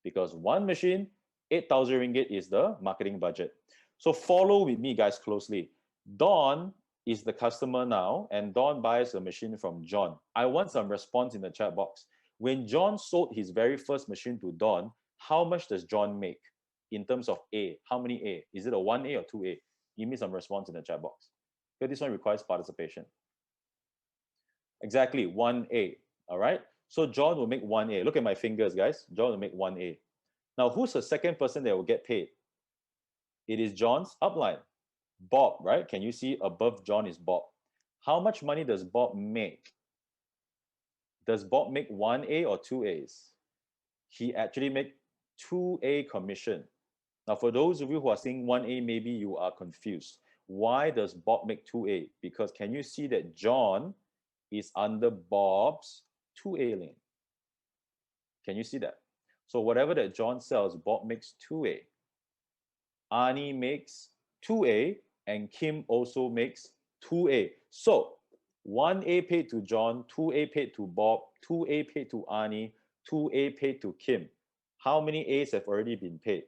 [SPEAKER 1] Because one machine, 8,000 ringgit is the marketing budget. So follow with me, guys, closely. Dawn is the customer now, and Dawn buys a machine from John. I want some response in the chat box. When John sold his very first machine to Dawn, how much does John make in terms of A? How many A? Is it a 1A or 2A? Give me some response in the chat box. Okay, this one requires participation. Exactly, 1A. All right. So John will make 1A. Look at my fingers, guys. John will make 1A. Now, who's the second person that will get paid? It is John's upline. Bob, right? Can you see above John is Bob? How much money does Bob make? Does Bob make 1A or 2As? He actually makes 2A commission. Now, for those of you who are seeing 1A, maybe you are confused. Why does Bob make 2A? Because can you see that John is under Bob's 2A lane? Can you see that? So whatever that John sells, Bob makes 2A. Ani makes 2A, and Kim also makes 2A. So 1A paid to John, 2A paid to Bob, 2A paid to Ani, 2A paid to Kim. How many A's have already been paid?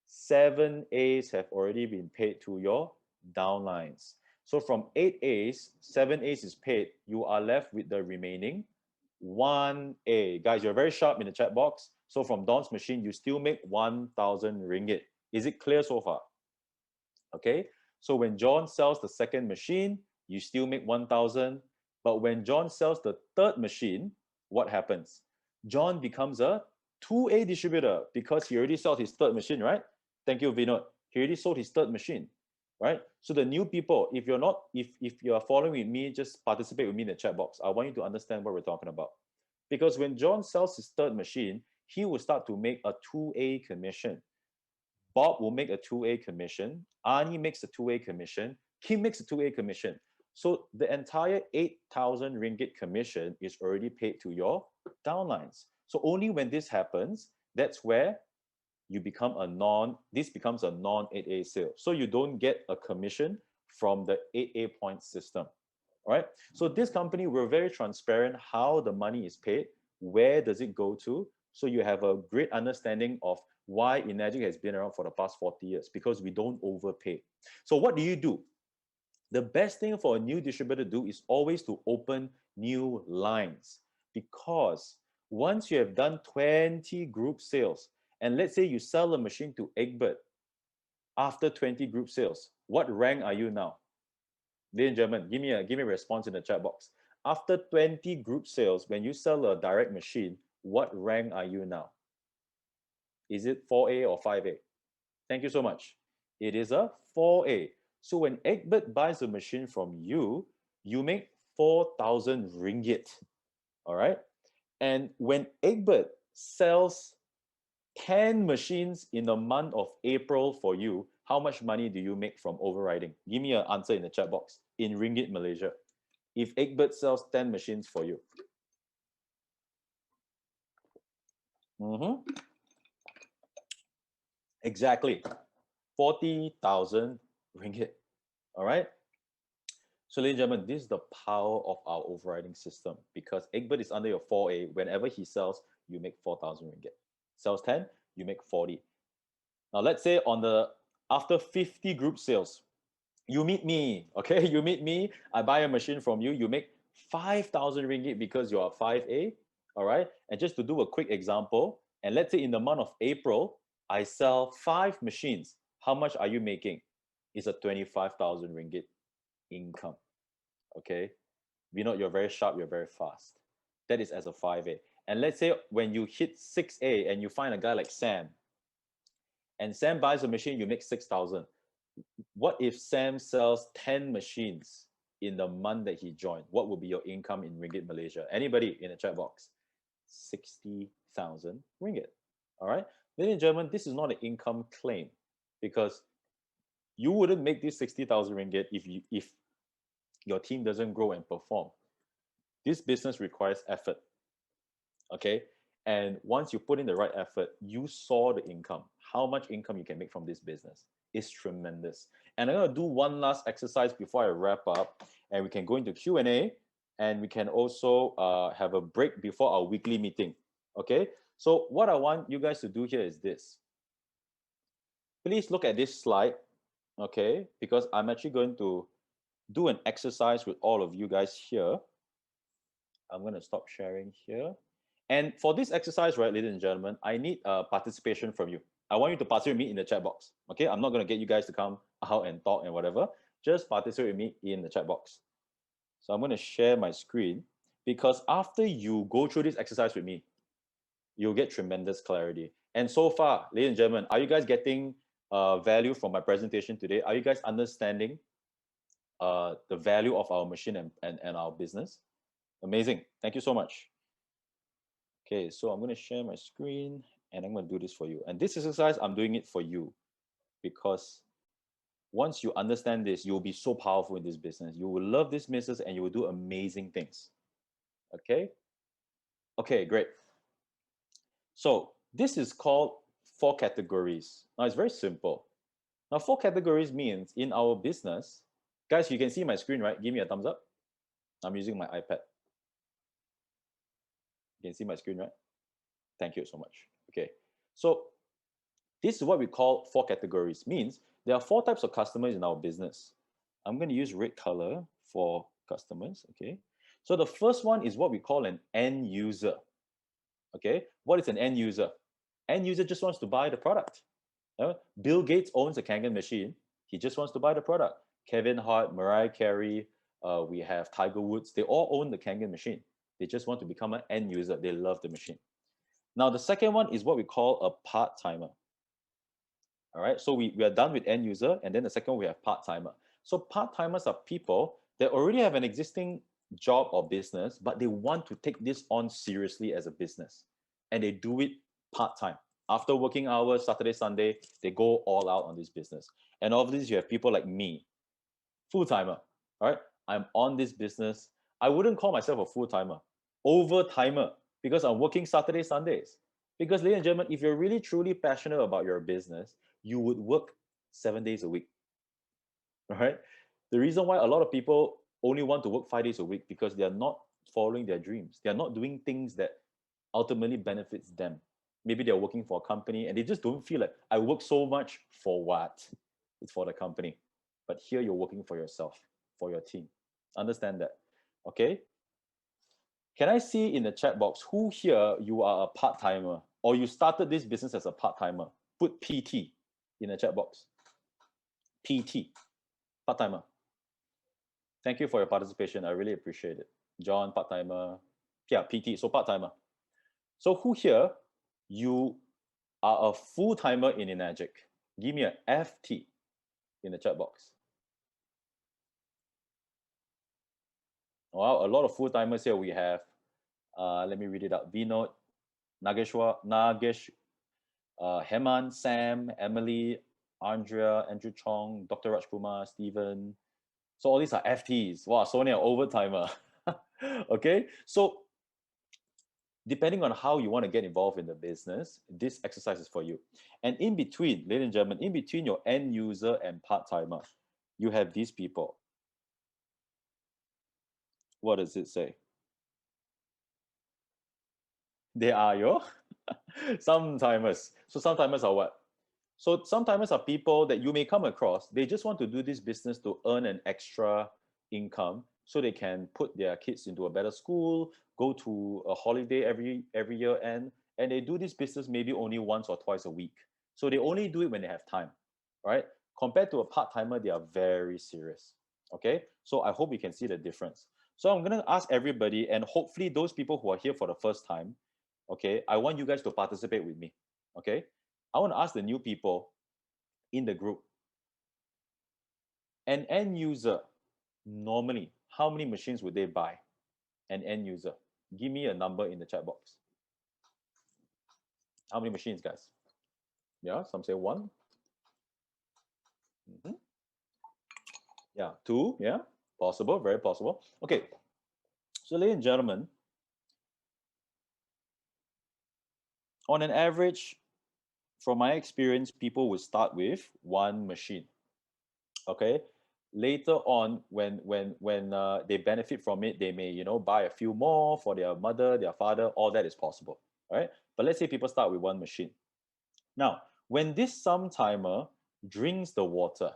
[SPEAKER 1] 7 A's have already been paid to your downlines. So from 8 A's, 7 A's is paid. You are left with the remaining 1A. Guys, you're very sharp in the chat box. So from Dawn's machine, you still make 1,000 ringgit. Is it clear so far? Okay. So when John sells the second machine, you still make 1,000. But when John sells the third machine, what happens? John becomes a 2A distributor because he already sold his third machine, right? Thank you, Vinod. He already sold his third machine, right? So the new people, if you are following with me, just participate with me in the chat box. I want you to understand what we're talking about. Because when John sells his third machine, he will start to make a 2A commission. Bob will make a 2A commission. Arnie makes a 2A commission. Kim makes a 2A commission. So the entire 8,000 ringgit commission is already paid to your downlines. So only when this happens, that's where you become this becomes a non-8A sale. So you don't get a commission from the 8A point system. All right. So this company, we're very transparent how the money is paid, where does it go to. So you have a great understanding of why Enagic has been around for the past 40 years, because we don't overpay. So what do? The best thing for a new distributor to do is always to open new lines, because once you have done 20 group sales, and let's say you sell a machine to Egbert after 20 group sales, what rank are you now? Ladies and gentlemen, give me a response in the chat box. After 20 group sales, when you sell a direct machine, what rank are you now? Is it 4A or 5A? Thank you so much. It is a 4A. So when Egbert buys a machine from you, you make 4,000 ringgit. All right. And when Egbert sells 10 machines in the month of April for you, how much money do you make from overriding? Give me an answer in the chat box in ringgit Malaysia. If Egbert sells 10 machines for you. Exactly. 40,000 ringgit. All right. So, ladies and gentlemen, this is the power of our overriding system, because Egbert is under your 4A. Whenever he sells, you make 4,000 ringgit. Sells 10, you make 40. Now, let's say after 50 group sales, you meet me, okay? You meet me, I buy a machine from you, you make 5,000 ringgit because you are 5A, all right? And just to do a quick example, and let's say in the month of April, I sell 5 machines. How much are you making? It's a 25,000 ringgit income, okay? We know you're very sharp, you're very fast. That is as a 5A. And let's say when you hit 6A and you find a guy like Sam, and Sam buys a machine, you make 6,000. What if Sam sells 10 machines in the month that he joined? What would be your income in ringgit Malaysia? Anybody in the chat box? 60,000 ringgit. All right. Ladies and gentlemen, this is not an income claim, because you wouldn't make this 60,000 ringgit if your team doesn't grow and perform. This business requires effort. Okay. And once you put in the right effort, you saw the income. How much income you can make from this business is tremendous. And I'm going to do one last exercise before I wrap up, and we can go into Q&A, and we can also have a break before our weekly meeting. Okay. So what I want you guys to do here is this. Please look at this slide. Okay. Because I'm actually going to do an exercise with all of you guys here. I'm going to stop sharing here. And for this exercise, right, ladies and gentlemen, I need participation from you. I want you to participate with me in the chat box. Okay, I'm not going to get you guys to come out and talk and whatever. Just participate with me in the chat box. So I'm going to share my screen, because after you go through this exercise with me, you'll get tremendous clarity. And so far, ladies and gentlemen, are you guys getting value from my presentation today? Are you guys understanding the value of our machine and our business? Amazing. Thank you so much. Okay, so I'm going to share my screen, and I'm going to do this for you. And this exercise, I'm doing it for you, because once you understand this, you'll be so powerful in this business. You will love this business, and you will do amazing things. Okay? Okay, great. So this is called 4 categories. Now, it's very simple. Now, 4 categories means in our business, guys, you can see my screen, right? Give me a thumbs up. I'm using my iPad. You can see my screen, right? Thank you so much. Okay, so this is what we call 4 categories. Means there are 4 types of customers in our business. I'm going to use red color for customers. Okay, so the first one is what we call an end user. Okay, what is an end user? End user just wants to buy the product. Bill Gates owns a Kangen machine. He just wants to buy the product. Kevin Hart, Mariah Carey, We have Tiger Woods. They all own the Kangen machine. They just want to become an end user. They love the machine. Now, the second one is what we call a part-timer. All right, so we are done with end user, and then the second we have part-timer. So part-timers are people that already have an existing job or business, but they want to take this on seriously as a business, and they do it part-time. After working hours, Saturday, Sunday, they go all out on this business. And of this, you have people like me, full-timer. All right, I'm on this business. I wouldn't call myself a full-timer, over-timer, because I'm working Saturday, Sundays. Because, ladies and gentlemen, if you're really truly passionate about your business, you would work 7 days a week. All right. The reason why a lot of people only want to work 5 days a week because they are not following their dreams. They are not doing things that ultimately benefits them. Maybe they're working for a company and they just don't feel like I work so much for what? It's for the company. But here you're working for yourself, for your team. Understand that. Okay. Can I see in the chat box who here you are a part-timer or you started this business as a part-timer? Put PT in the chat box. PT, part-timer. Thank you for your participation. I really appreciate it. John, part-timer. Yeah, PT, so part-timer. So who here, you are a full-timer in Enagic? Give me a FT in the chat box. Wow, a lot of full-timers here we have. Let me read it out. Vinod, Nagesh, Heman, Sam, Emily, Andrea, Andrew Chong, Dr. Rajkumar, Stephen. So all these are FTs. Wow, Sonia, overtimer. Okay, so depending on how you want to get involved in the business, this exercise is for you. And in between, ladies and gentlemen, in between your end user and part-timer, you have these people. What does it say? They are your sometimers. So sometimers are what? So sometimers are people that you may come across. They just want to do this business to earn an extra income so they can put their kids into a better school, go to a holiday every year end, and they do this business maybe only once or twice a week. So they only do it when they have time, right? Compared to a part-timer, they are very serious. Okay, so I hope you can see the difference. So I'm going to ask everybody, and hopefully those people who are here for the first time, okay, I want you guys to participate with me. Okay, I want to ask the new people in the group, an end user, normally, how many machines would they buy? An end user. Give me a number in the chat box. How many machines, guys? Yeah, some say one. Yeah, two. Yeah, possible, very possible. Okay, so ladies and gentlemen, on an average, from my experience, people would start with one machine. Okay, later on, when they benefit from it, they may buy a few more for their mother, their father. All that is possible. All right, but let's say people start with one machine. Now, when this sometime drinks the water,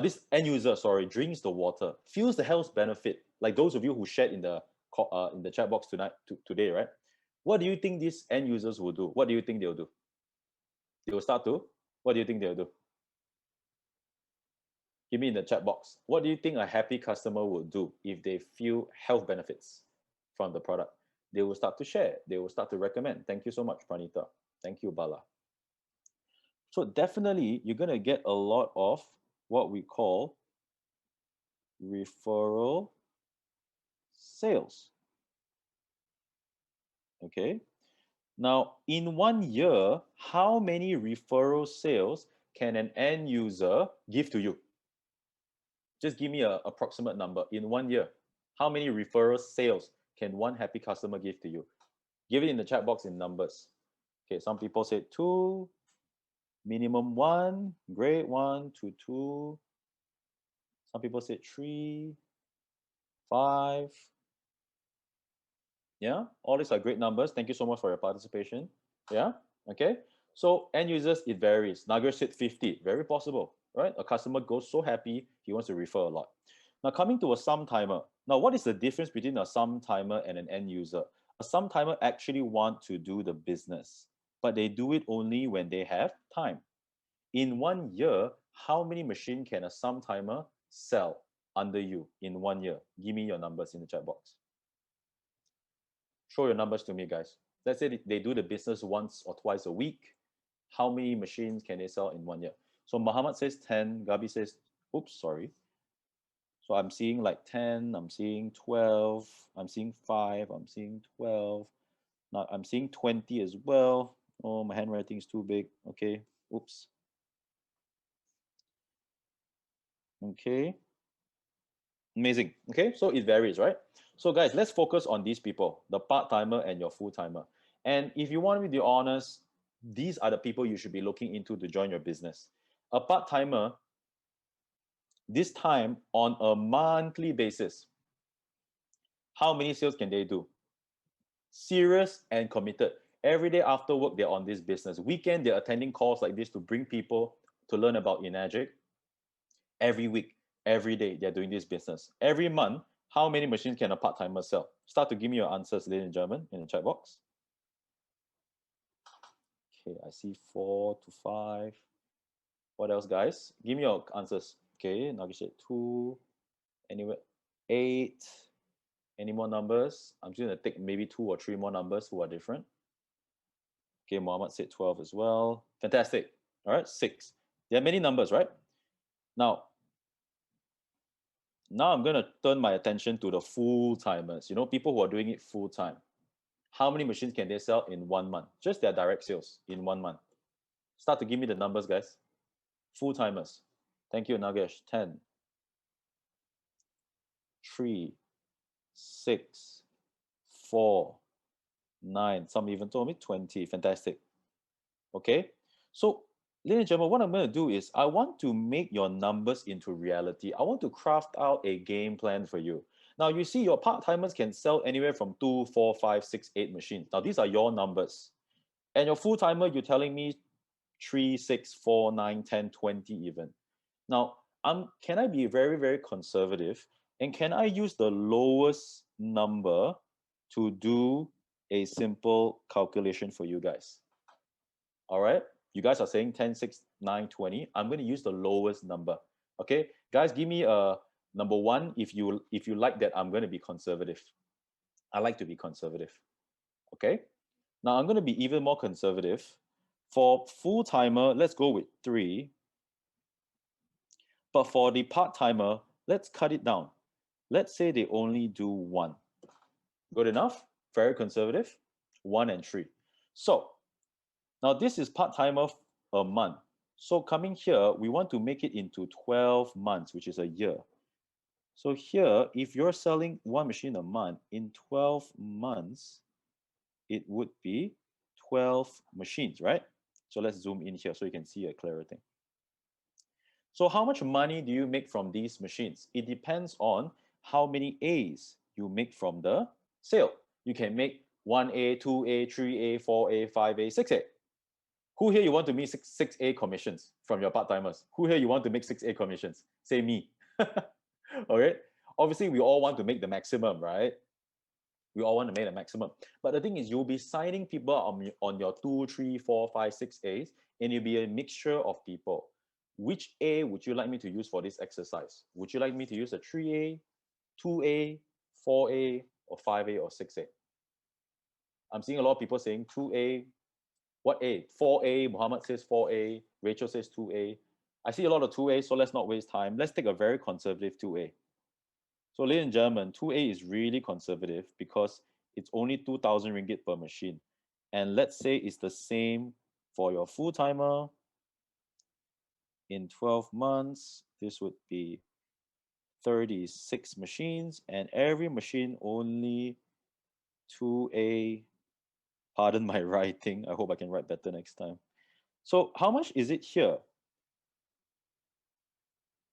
[SPEAKER 1] this end user, sorry, drinks the water, feels the health benefit, like those of you who shared in the chat box today, right? What do you think these end users will do? What do you think they'll do? They will start to. What do you think they'll do? Give me in the chat box. What do you think a happy customer will do if they feel health benefits from the product? They will start to share. They will start to recommend. Thank you so much, Pranita. Thank you, Bala. So definitely, you're going to get a lot of what we call referral sales. Okay. Now, in 1 year, how many referral sales can an end user give to you? Just give me an approximate number. In 1 year, how many referral sales can one happy customer give to you? Give it in the chat box in numbers. Okay, some people said 2, minimum 1, great, 1 to 2. Some people said 3, 5. Yeah, all these are great numbers. Thank you so much for your participation. Yeah, okay. So end users, it varies. Nagar said 50, very possible, right? A customer goes so happy, he wants to refer a lot. Now coming to a sometime. Now, what is the difference between a sometime and an end user? A sometime actually want to do the business, but they do it only when they have time. In 1 year, how many machines can a sometime sell? under you in 1 year? Give me your numbers in the chat box. Show your numbers to me, guys. Let's say they do the business once or twice a week. How many machines can they sell in 1 year? So Muhammad says 10, Gabi says, oops, sorry. So I'm seeing like 10, I'm seeing 12, I'm seeing 5, I'm seeing 12. Now I'm seeing 20 as well. Oh, my handwriting is too big. Okay, oops. Okay. Amazing. Okay, so it varies, right? So guys, let's focus on these people, the part-timer and your full-timer. And if you want me to be honest, these are the people you should be looking into to join your business. A part-timer, this time on a monthly basis, how many sales can they do? Serious and committed. Every day after work, they're on this business. Weekend, they're attending calls like this to bring people to learn about Enagic. Every week, every day, they're doing this business. Every month, how many machines can a part-timer sell? Start to give me your answers, ladies and gentlemen, in the chat box. Okay, I see 4 to 5. What else, guys? Give me your answers. Okay, Nagisha, 2. Anyway, 8. Any more numbers? I'm just going to take maybe 2 or 3 more numbers who are different. Okay, Mohammed said 12 as well. Fantastic. All right, 6. There are many numbers, right? Now I'm going to turn my attention to the full-timers, people who are doing it full-time. How many machines can they sell in 1 month? Just their direct sales in 1 month. Start to give me the numbers, guys. Full-timers. Thank you, Nagesh. 10, 3, 6, 4, 9. Some even told me 20. Fantastic. Okay? So, ladies and gentlemen, what I'm going to do is I want to make your numbers into reality. I want to craft out a game plan for you. Now, you see your part-timers can sell anywhere from 2, 4, 5, 6, 8 machines. Now, these are your numbers. And your full-timer, you're telling me 3, 6, 4, 9, 10, 20 even. Now, can I be very, very conservative? And can I use the lowest number to do a simple calculation for you guys? All right? You guys are saying 10, 6, 9, 20. I'm going to use the lowest number. Okay? Guys, give me a number 1 if you like that I'm going to be conservative. I like to be conservative. Okay? Now, I'm going to be even more conservative. For full-timer, let's go with 3. But for the part-timer, let's cut it down. Let's say they only do 1. Good enough? Very conservative. 1 and 3. So, now this is part-timer a month. So coming here, we want to make it into 12 months, which is a year. So here, if you're selling 1 machine a month, in 12 months, it would be 12 machines, right? So let's zoom in here so you can see a clearer thing. So how much money do you make from these machines? It depends on how many A's you make from the sale. You can make 1A, 2A, 3A, 4A, 5A, 6A. Who here you want to make 6A commissions from your part-timers? Who here you want to make 6A commissions? Say me. All right. Obviously, we all want to make the maximum, right? We all want to make the maximum. But the thing is, you'll be signing people on your 2, 3, 4, 5, 6As, and it'll be a mixture of people. Which A would you like me to use for this exercise? Would you like me to use a 3A, 2A, 4A, or 5A, or 6A? I'm seeing a lot of people saying 2A. What A? 4A. Muhammad says 4A. Rachel says 2A. I see a lot of 2A, so let's not waste time. Let's take a very conservative 2A. So, ladies and gentlemen, 2A is really conservative because it's only 2,000 ringgit per machine. And let's say it's the same for your full-timer. In 12 months, this would be 36 machines, and every machine only 2A. Pardon my writing. I hope I can write better next time. So how much is it here?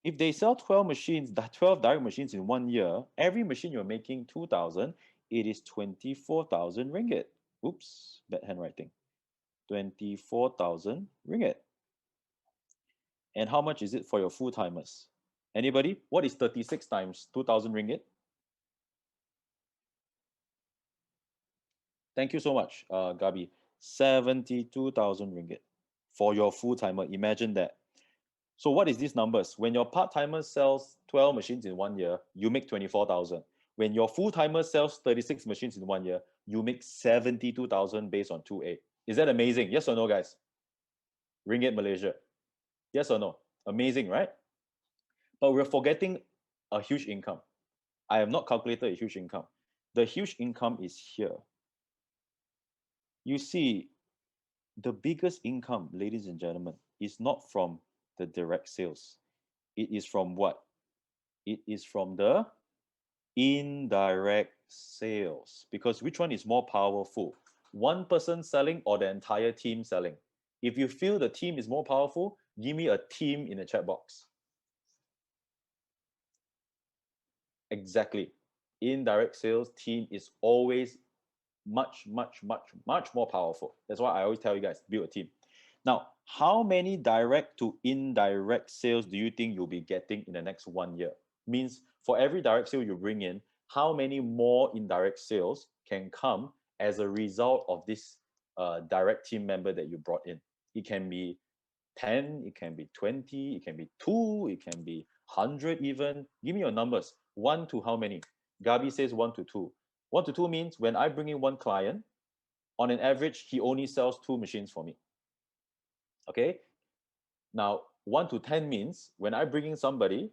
[SPEAKER 1] If they sell 12 machines, 12 direct machines in 1 year, every machine you're making 2,000, it is 24,000 ringgit. Oops, bad handwriting. 24,000 ringgit. And how much is it for your full-timers? Anybody? What is 36 times 2,000 ringgit? Thank you so much, Gabi. 72,000 ringgit for your full-timer. Imagine that. So what is these numbers? When your part-timer sells 12 machines in 1 year, you make 24,000. When your full-timer sells 36 machines in 1 year, you make 72,000 based on 2A. Is that amazing? Yes or no, guys? Ringgit Malaysia. Yes or no? Amazing, right? But we're forgetting a huge income. I have not calculated a huge income. The huge income is here. You see, the biggest income, ladies and gentlemen, is not from the direct sales. It is from what? It is from the indirect sales. Because which one is more powerful? One person selling or the entire team selling? If you feel the team is more powerful, give me a team in the chat box. Exactly. Indirect sales team is always much more powerful. That's why I always tell you guys, build a team. Now, how many direct to indirect sales do you think you'll be getting in the next 1 year? Means for every direct sale you bring in, how many more indirect sales can come as a result of this direct team member that you brought in? It can be 10, it can be 20, it can be 2, it can be 100 even. Give me your numbers. 1 to how many? Gabi says 1 to 2. 1 to 2 means when I bring in one client, on an average, he only sells 2 machines for me. Okay? Now, 1 to 10 means when I bring in somebody,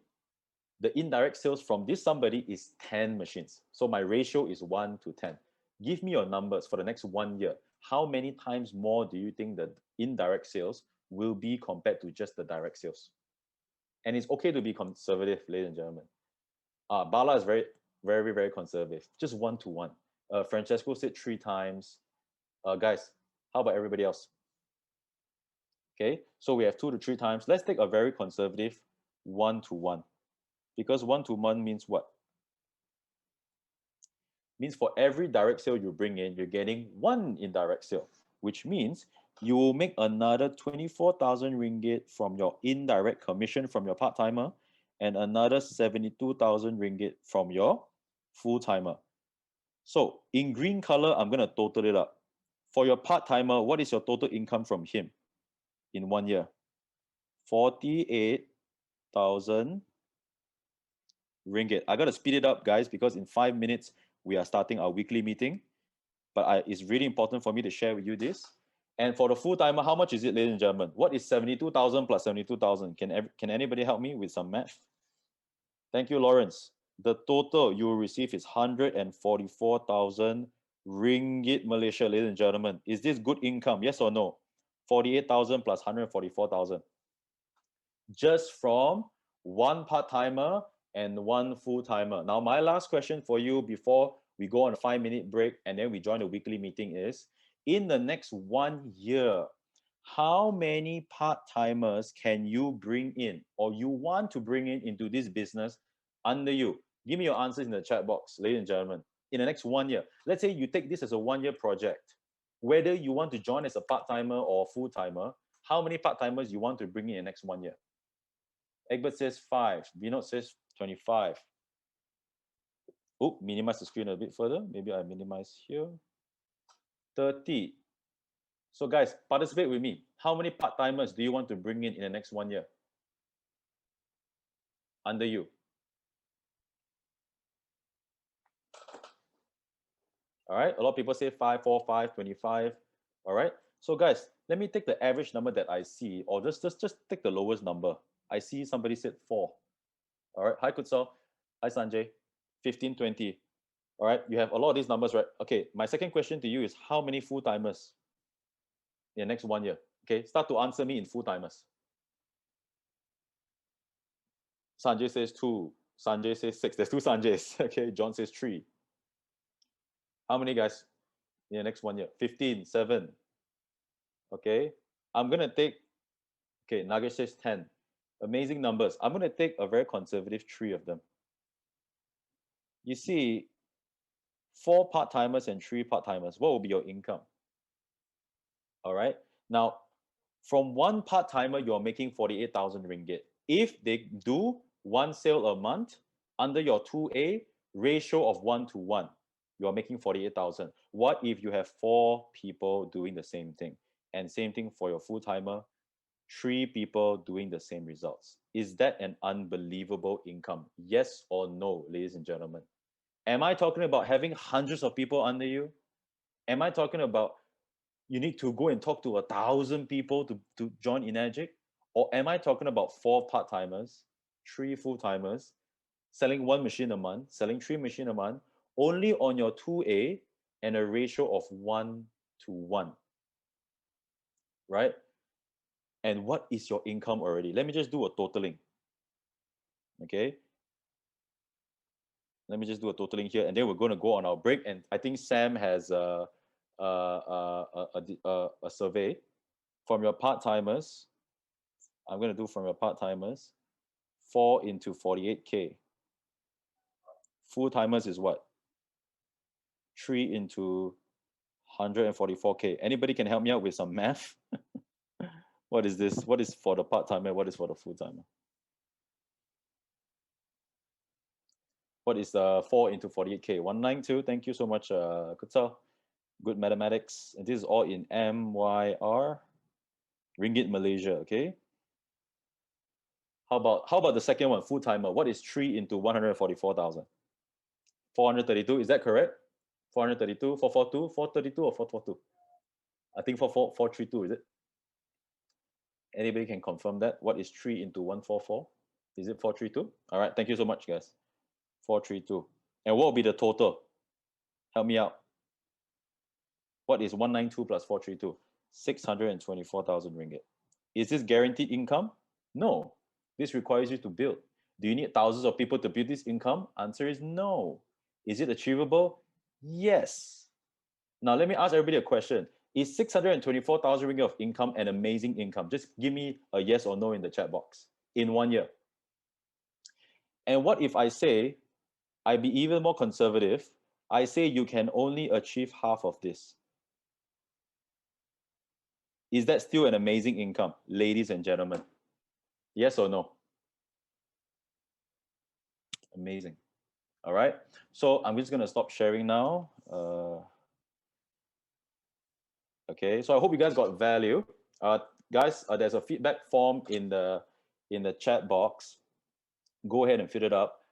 [SPEAKER 1] the indirect sales from this somebody is 10 machines. So my ratio is 1 to 10. Give me your numbers for the next 1 year. How many times more do you think the indirect sales will be compared to just the direct sales? And it's okay to be conservative, ladies and gentlemen. Bala is very conservative. Just 1 to 1. Francesco said 3 times. Guys, how about everybody else? Okay, so we have 2 to 3 times. Let's take a very conservative 1 to 1. Because 1 to 1 means what? Means for every direct sale you bring in, you're getting 1 indirect sale, which means you will make another 24,000 ringgit from your indirect commission from your part-timer and another 72,000 ringgit from your full-timer. So in green color, I'm going to total it up. For your part-timer, what is your total income from him in 1 year? 48,000 ringgit. I got to speed it up, guys, because in 5 minutes, we are starting our weekly meeting. But it's really important for me to share with you this. And for the full-timer, how much is it, ladies and gentlemen? What is 72,000 plus 72,000? Can anybody help me with some math? Thank you, Lawrence. The total you will receive is 144,000 ringgit Malaysia, ladies and gentlemen. Is this good income? Yes or no? 48,000 plus 144,000. Just from one part-timer and one full-timer. Now, my last question for you before we go on a 5-minute break and then we join the weekly meeting is, in the next 1 year, how many part-timers can you bring in or you want to bring in into this business under you? Give me your answers in the chat box, ladies and gentlemen. In the next 1 year, let's say you take this as a 1-year project, whether you want to join as a part-timer or full-timer, how many part-timers you want to bring in the next 1 year? Egbert says 5. Vinod says 25. Oh, minimize the screen a bit further. Maybe I minimize here. 30. So guys, participate with me. How many part-timers do you want to bring in the next 1 year? Under you. All right. A lot of people say 5, 4, 5, 25. All right. So guys, let me take the average number that I see, or just take the lowest number. I see somebody said 4. All right. Hi, Kutsal. Hi, Sanjay. 15, 20. All right. You have a lot of these numbers, right? Okay. My second question to you is how many full-timers in the next 1 year? Okay. Start to answer me in full-timers. Sanjay says 2. Sanjay says 6. There's 2 Sanjays. Okay. John says 3. How many guys in the next 1 year? 15, 7. Okay. I'm going to take, okay, Nagesh says 10. Amazing numbers. I'm going to take a very conservative 3 of them. You see, 4 part-timers and 3 part-timers, what will be your income? All right. Now, from one part-timer, you're making 48,000 ringgit. If they do 1 sale a month under your 2A ratio of 1 to 1, you're making 48,000. What if you have 4 people doing the same thing? And same thing for your full-timer, 3 people doing the same results. Is that an unbelievable income? Yes or no, ladies and gentlemen? Am I talking about having hundreds of people under you? Am I talking about you need to go and talk to 1,000 people to join Energic? Or am I talking about 4 part-timers, 3 full-timers, selling 1 machine a month, selling 3 machines a month, only on your 2A and a ratio of 1 to 1, right? And what is your income already? Let me just do a totaling, okay? Let me just do a totaling here, and then we're going to go on our break. And I think Sam has a survey from your part-timers. I'm going to do from your part-timers, 4 into 48K. Full-timers is what? 3 into 144K. Anybody can help me out with some math? What is this? What is for the part-timer? What is for the full-timer? What is 4 into 48K? 192. Thank you so much, Kutsal. Good mathematics. And this is all in MYR, Ringgit Malaysia, okay? How about the second one, full-timer? What is 3 into 144,000? 432, is that correct? 432, 442, 432 or 442? I think 432, is it? Anybody can confirm that? What is 3 into 144? Is it 432? All right, thank you so much, guys. 432. And what will be the total? Help me out. What is 192 plus 432? 624,000 ringgit. Is this guaranteed income? No. This requires you to build. Do you need thousands of people to build this income? Answer is no. Is it achievable? Yes. Now, let me ask everybody a question. Is 624,000 ringgit of income an amazing income? Just give me a yes or no in the chat box in 1 year. And what if I say, I be even more conservative, I say you can only achieve half of this? Is that still an amazing income, ladies and gentlemen? Yes or no? Amazing. All right. So I'm just going to stop sharing now. Okay. So I hope you guys got value. Guys, there's a feedback form in the chat box. Go ahead and fill it up.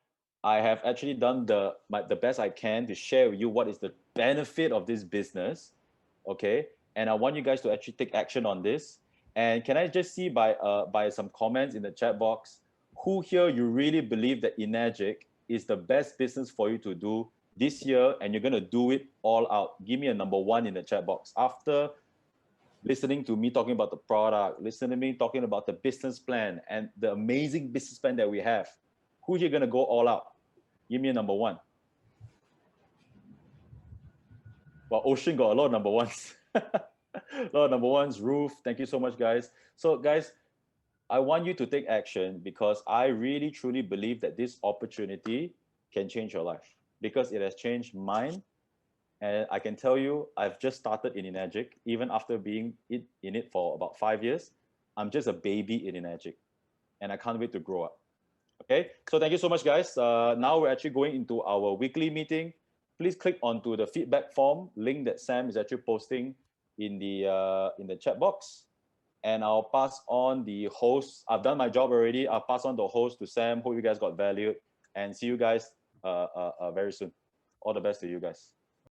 [SPEAKER 1] I have actually done the best I can to share with you what is the benefit of this business. Okay. And I want you guys to actually take action on this. And can I just see by some comments in the chat box, who here you really believe that Energic is the best business for you to do this year, and you're going to do it all out? Give me a number 1 in the chat box. After listening to me talking about the product, listening to me talking about the business plan and the amazing business plan that we have, who's here going to go all out? Give me a number 1. Well, Ocean got a lot of number 1s. A lot of number 1s. Ruth, thank you so much, guys. So, guys, I want you to take action because I really, truly believe that this opportunity can change your life because it has changed mine. And I can tell you, I've just started in Energic. Even after being in it for about 5 years, I'm just a baby in Energic. And I can't wait to grow up. Okay, so thank you so much, guys. Now we're actually going into our weekly meeting. Please click onto the feedback form link that Sam is actually posting in the chat box. And I'll pass on the host. I've done my job already. I'll pass on the host to Sam. Hope you guys got valued. And see you guys very soon. All the best to you guys.